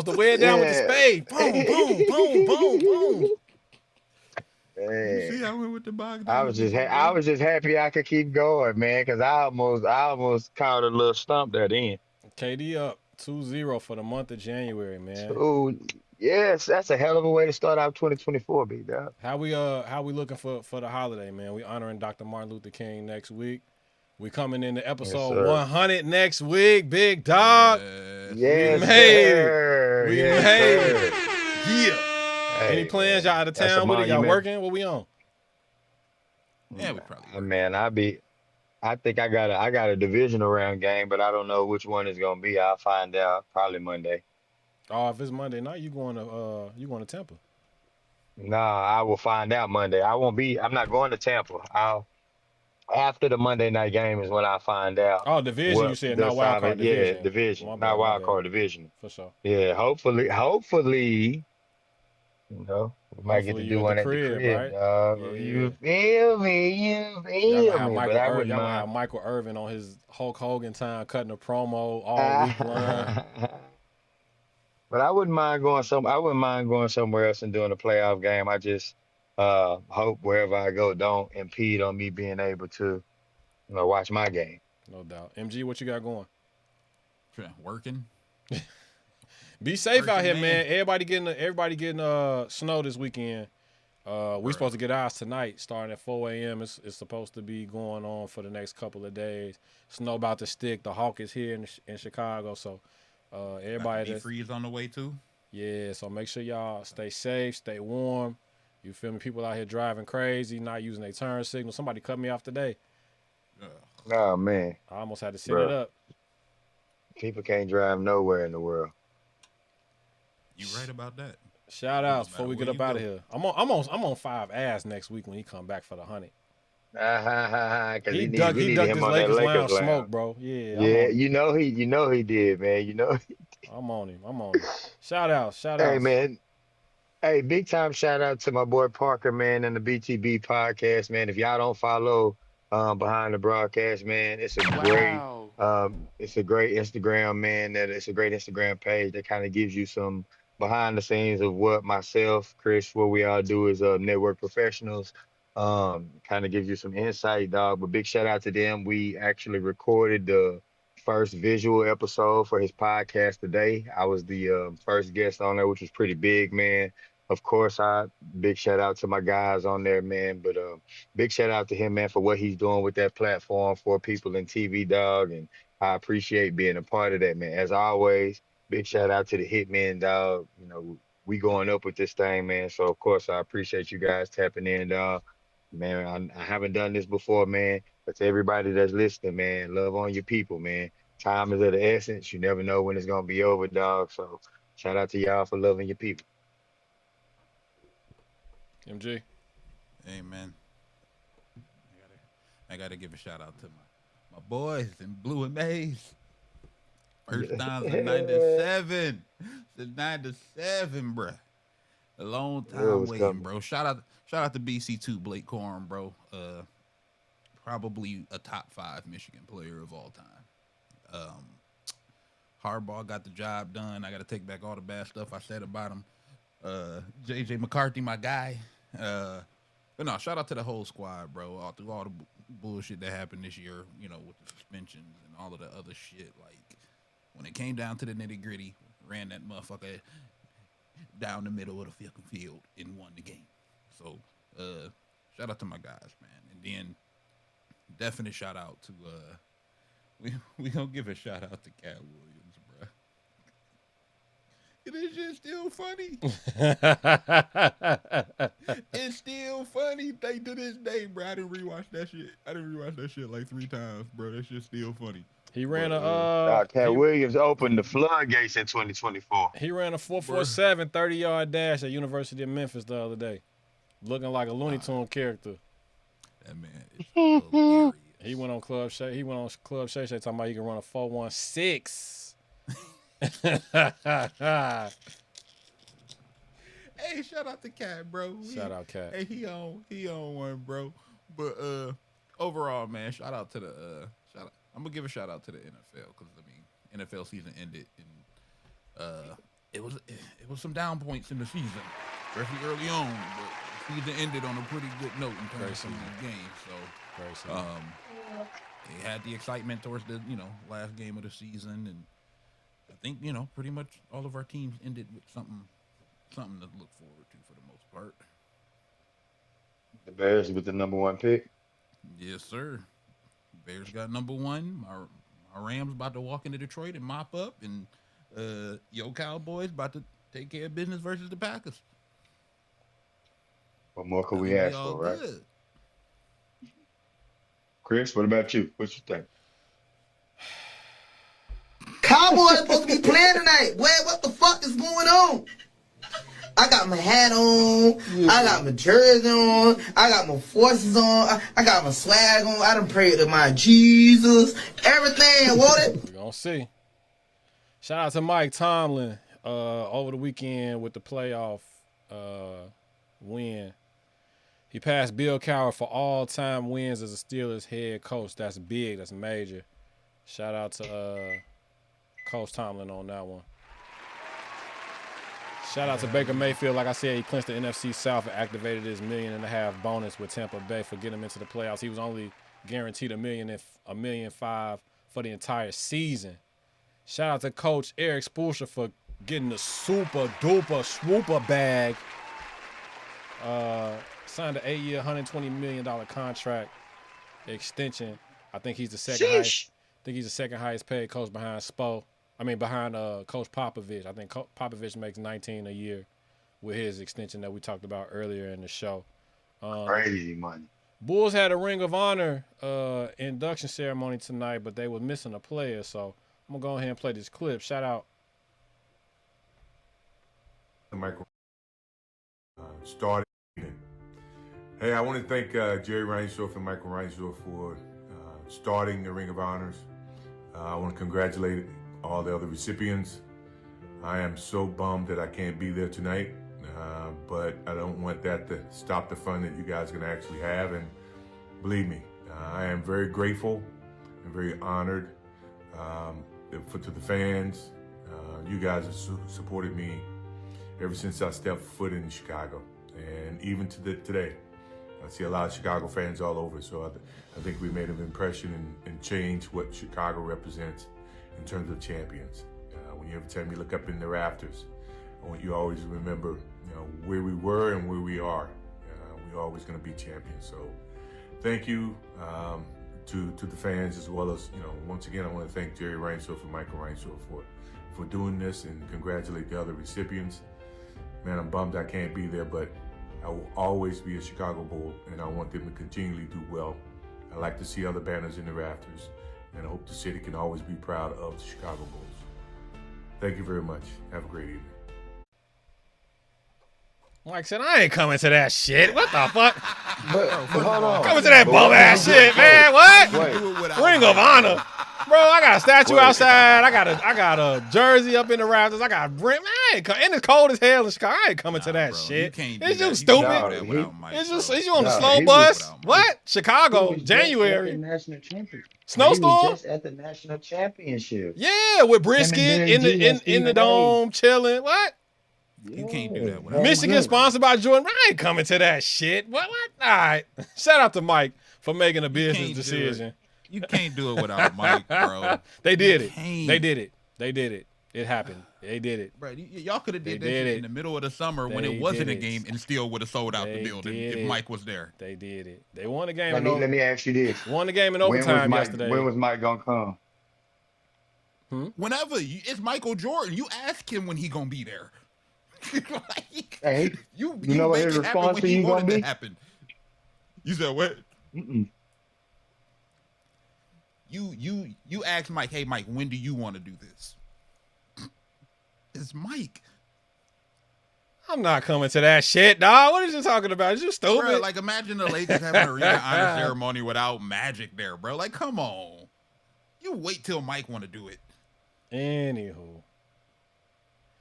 to wear it down with the Yeah. spade. Boom, boom, boom, boom, boom. You see Man, how I went with the Bogdanoviches? I was just happy I could keep going, man, because I almost caught a little stump there then. KD up 2-0 for the month of January, man. Oh, yes, that's a hell of a way to start out 2024, big dog. How we looking for the holiday, man? We honoring Dr. Martin Luther King next week. We coming into episode sir. 100 next week, big dog. Yes, made it. sir. We Yes, made sir. it. Yeah. Any plans? Y'all out of That's a town with it? Y'all monument. working? What we on? Yeah, we probably. Man, I think I got a divisional round game, but I don't know which one it's gonna be. I'll find out probably Monday. Oh, if it's Monday night, you going to Tampa? Nah, I will find out Monday. I'm not going to Tampa. After the Monday night game is when I find out Oh, division. what You said the not wild card assignment. Yeah, division. division, My not bad, my wild bad. card division. For sure. Yeah, hopefully, we might get to Hopefully you do at one the at the crib, crib, right? dog. Yeah. You feel me? Y'all gonna But I wouldn't y'all gonna have mind. Michael Irvin on his Hulk Hogan time cutting a promo all week long. But I wouldn't mind going somewhere else and doing a playoff game. I just hope wherever I go don't impede on me being able to, watch my game. No doubt. MG, what you got going? Working. Be safe out Working, here, man. man. Everybody getting snow this weekend. We supposed to get ours tonight, starting at 4 a.m. It's supposed to be going on for the next couple of days. Snow about to stick. The Hawk is here in Chicago, so everybody that's freeze on the way too. yeah. So make sure y'all stay safe, stay warm. You feel me? People out here driving crazy, not using their turn signal. Somebody cut me off today. Oh man, I almost had to set it Bruh. up. people can't drive nowhere in the world. You right about that. Shout outs No before we matter get up where out you of here. I'm on 5 ass next week when he come back for the 100. Because He we ducked needed his him on that Lakers Lakers lounge lounge. smoke, bro. Yeah, Yeah, you know he did, man. I'm on him. Shout out. Hey man, hey, big time shout out to my boy Parker, man, and the BTB podcast, man. If y'all don't follow behind the broadcast, man, it's a great Instagram, man. It's a great Instagram page that kind of gives you some behind the scenes of what myself, Chris, what we all do as network professionals. Kind of gives you some insight, dog. But big shout out to them. We actually recorded the first visual episode for his podcast today. I was the first guest on there, which was pretty big, man. Of course, big shout out to my guys on there, man. But big shout out to him, man, for what he's doing with that platform for people in TV, dog. And I appreciate being a part of that, man. As always, big shout out to the Hitmen, dog. We going up with this thing, man. So of course, I appreciate you guys tapping in, dog. Man, I haven't done this before, man. But to everybody that's listening, man, love on your people, man. Time is of the essence. You never know when it's gonna be over, dog. So shout out to y'all for loving your people. MG. Hey man, I gotta give a shout out to my boys in Blue and Maize. First time since '97. Since '97, bruh. A long Yeah, it time was waiting, coming. bro. Shout out to BC2 Blake Corum, bro. Probably a top 5 Michigan player of all time. Harbaugh got the job done. I got to take back all the bad stuff I said about him. JJ McCarthy, my guy. But no, shout out to the whole squad, bro. All through all the bullshit that happened this year, you know, with the suspensions and all of the other shit. Like, when it came down to the nitty gritty, ran that motherfucker down the middle of the fucking field and won the game. So, shout out to my guys, man. And then, definite shout out to, we gonna give a shout out to Cat Williams, bro. It is just still funny. It's still funny to this day, bro. I didn't rewatch that shit like 3 times, bro. That shit's still funny. He ran a Cat Williams opened the floodgates in 2024. he ran a 4.47 30-yard dash at University of Memphis the other day, looking like a Looney Tune character. That man is hilarious. He went on Club Shay. He went on Club Shay talking about he can run a 4.16. Hey, shout out to Cat, bro. Shout out Cat. Hey, he on one, bro. But overall, man, shout out to the I'm gonna give a shout out to the NFL because I mean NFL season ended and it was some down points in the season, especially early on. But the season ended on a pretty good note in terms of the game. So it had the excitement towards the last game of the season, and I think pretty much all of our teams ended with something to look forward to for the most part. The Bears with the #1 pick. Yes, sir. Bears got #1. My Rams about to walk into Detroit and mop up, and yo Cowboys about to take care of business versus the Packers. What more could we ask for, right? Good. Chris, what about you? What you think? Cowboys supposed to be playing tonight. What the fuck is going on? I got my hat on. I got my jersey on. I got my forces on. I got my swag on. I done prayed to my Jesus. Everything, won't it? We're going to see. Shout out to Mike Tomlin over the weekend with the playoff win. He passed Bill Cowher for all-time wins as a Steelers head coach. That's big. That's major. Shout out to Coach Tomlin on that one. Shout out to Baker Mayfield. Like I said, he clinched the NFC South and activated his $1.5 million bonus with Tampa Bay for getting him into the playoffs. He was only guaranteed $1.5 million for the entire season. Shout out to Coach Eric Spoelstra for getting the super duper swooper bag. Signed an 8-year, $120 million contract extension. I think he's the second highest. I think he's the second highest paid coach behind behind Coach Popovich. I think Popovich makes $19 a year with his extension that we talked about earlier in the show. Crazy money. Bulls had a Ring of Honor induction ceremony tonight, but they were missing a player, so I'm gonna go ahead and play this clip. Shout out. Michael started. Hey, I want to thank Jerry Reinsdorf and Michael Reinsdorf for starting the Ring of Honors. I want to congratulate all the other recipients. I am so bummed that I can't be there tonight, but I don't want that to stop the fun that you guys are going to actually have. And believe me, I am very grateful and very honored to the fans. You guys have supported me ever since I stepped foot in Chicago, and even to today. I see a lot of Chicago fans all over, so I think we made an impression and changed what Chicago represents in terms of champions. Every time you look up in the rafters, I want you always remember, where we were and where we are. We're always going to be champions. So, thank you to the fans as well as once again I want to thank Jerry Reinsdorf and Michael Reinsdorf for doing this and congratulate the other recipients. Man, I'm bummed I can't be there, but I will always be a Chicago Bull, and I want them to continually do well. I like to see other banners in the rafters, and I hope the city can always be proud of the Chicago Bulls. Thank you very much. Have a great evening. Mike said, I ain't coming to that shit. What the fuck? But hold on. Coming to that bum ass shit, man. What? Ring of Honor. Bro, I got a statue outside. I got a jersey up in the rafters. I got Brent. Man, I ain't coming. And it's cold as hell in Chicago. I ain't coming to that shit. It's you stupid. It's you on the slow bus. What? Chicago, January. National champion. Snowstorm? He was just at the national championship. Yeah, with brisket in the dome, chilling. What? You can't do that without Michigan sponsored by Jordan. I ain't coming to that shit. What? All right. Shout out to Mike for making a business decision. You can't do it without Mike, bro. They did it. They did it. It happened. They did it. Bro, y'all could have did that shit in the middle of the summer when it wasn't a game and still would have sold out the building if Mike was there. They did it. They won the game. Let me ask you this. Won the game in overtime yesterday. When was Mike gonna come? Whenever. It's Michael Jordan. You ask him when he gonna be there. Hey, you know what his response to you gonna be? You said what? You ask Mike, hey Mike, when do you want to do this? It's Mike. I'm not coming to that shit, dog. What are you talking about? Is you stupid? Bro, like imagine the Lakers having a arena honor ceremony without Magic there, bro. Like, come on. You wait till Mike want to do it. Anywho.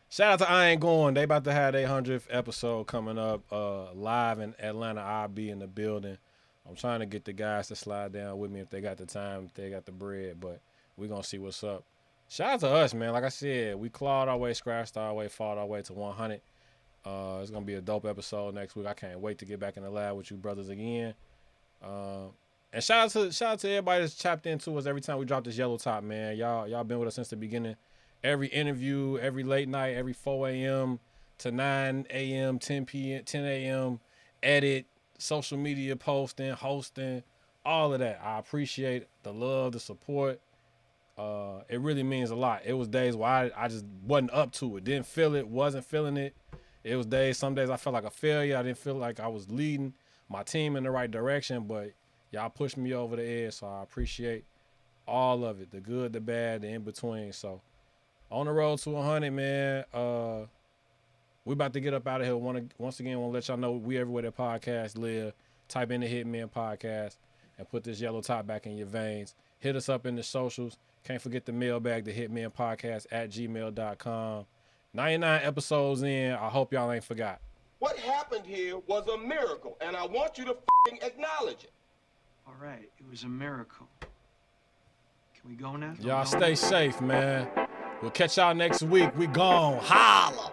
Shout out to I Ain't Going. They about to have their 100th episode coming up live in Atlanta. I'll be in the building. I'm trying to get the guys to slide down with me if they got the time, if they got the bread, but we're going to see what's up. Shout out to us, man. Like I said, we clawed our way, scratched our way, fought our way to 100. It's going to be a dope episode next week. I can't wait to get back in the lab with you brothers again. And shout out to everybody that's tapped into us every time we drop this yellow top, man. Y'all been with us since the beginning. Every interview, every late night, every 4 a.m. to 9 a.m., 10 p.m., 10 a.m., edit, social media posting, hosting, all of that. I appreciate the love, the support. It really means a lot. It was days where I just wasn't up to it. Didn't feel it, wasn't feeling it. It was some days I felt like a failure. I didn't feel like I was leading my team in the right direction, but y'all pushed me over the edge, so I appreciate all of it, the good, the bad, the in-between. So on the road to 100, man. We about to get up out of here. Once again, want to let y'all know we everywhere that podcasts live. Type in the Hitmen podcast and put this yellow top back in your veins. Hit us up in the socials. Can't forget the mailbag, the Hitmen podcast @gmail.com. 99 episodes in. I hope y'all ain't forgot. What happened here was a miracle, and I want you to acknowledge it. All right, it was a miracle. Can we go now? Y'all stay safe, man. We'll catch y'all next week. We gone. Holla.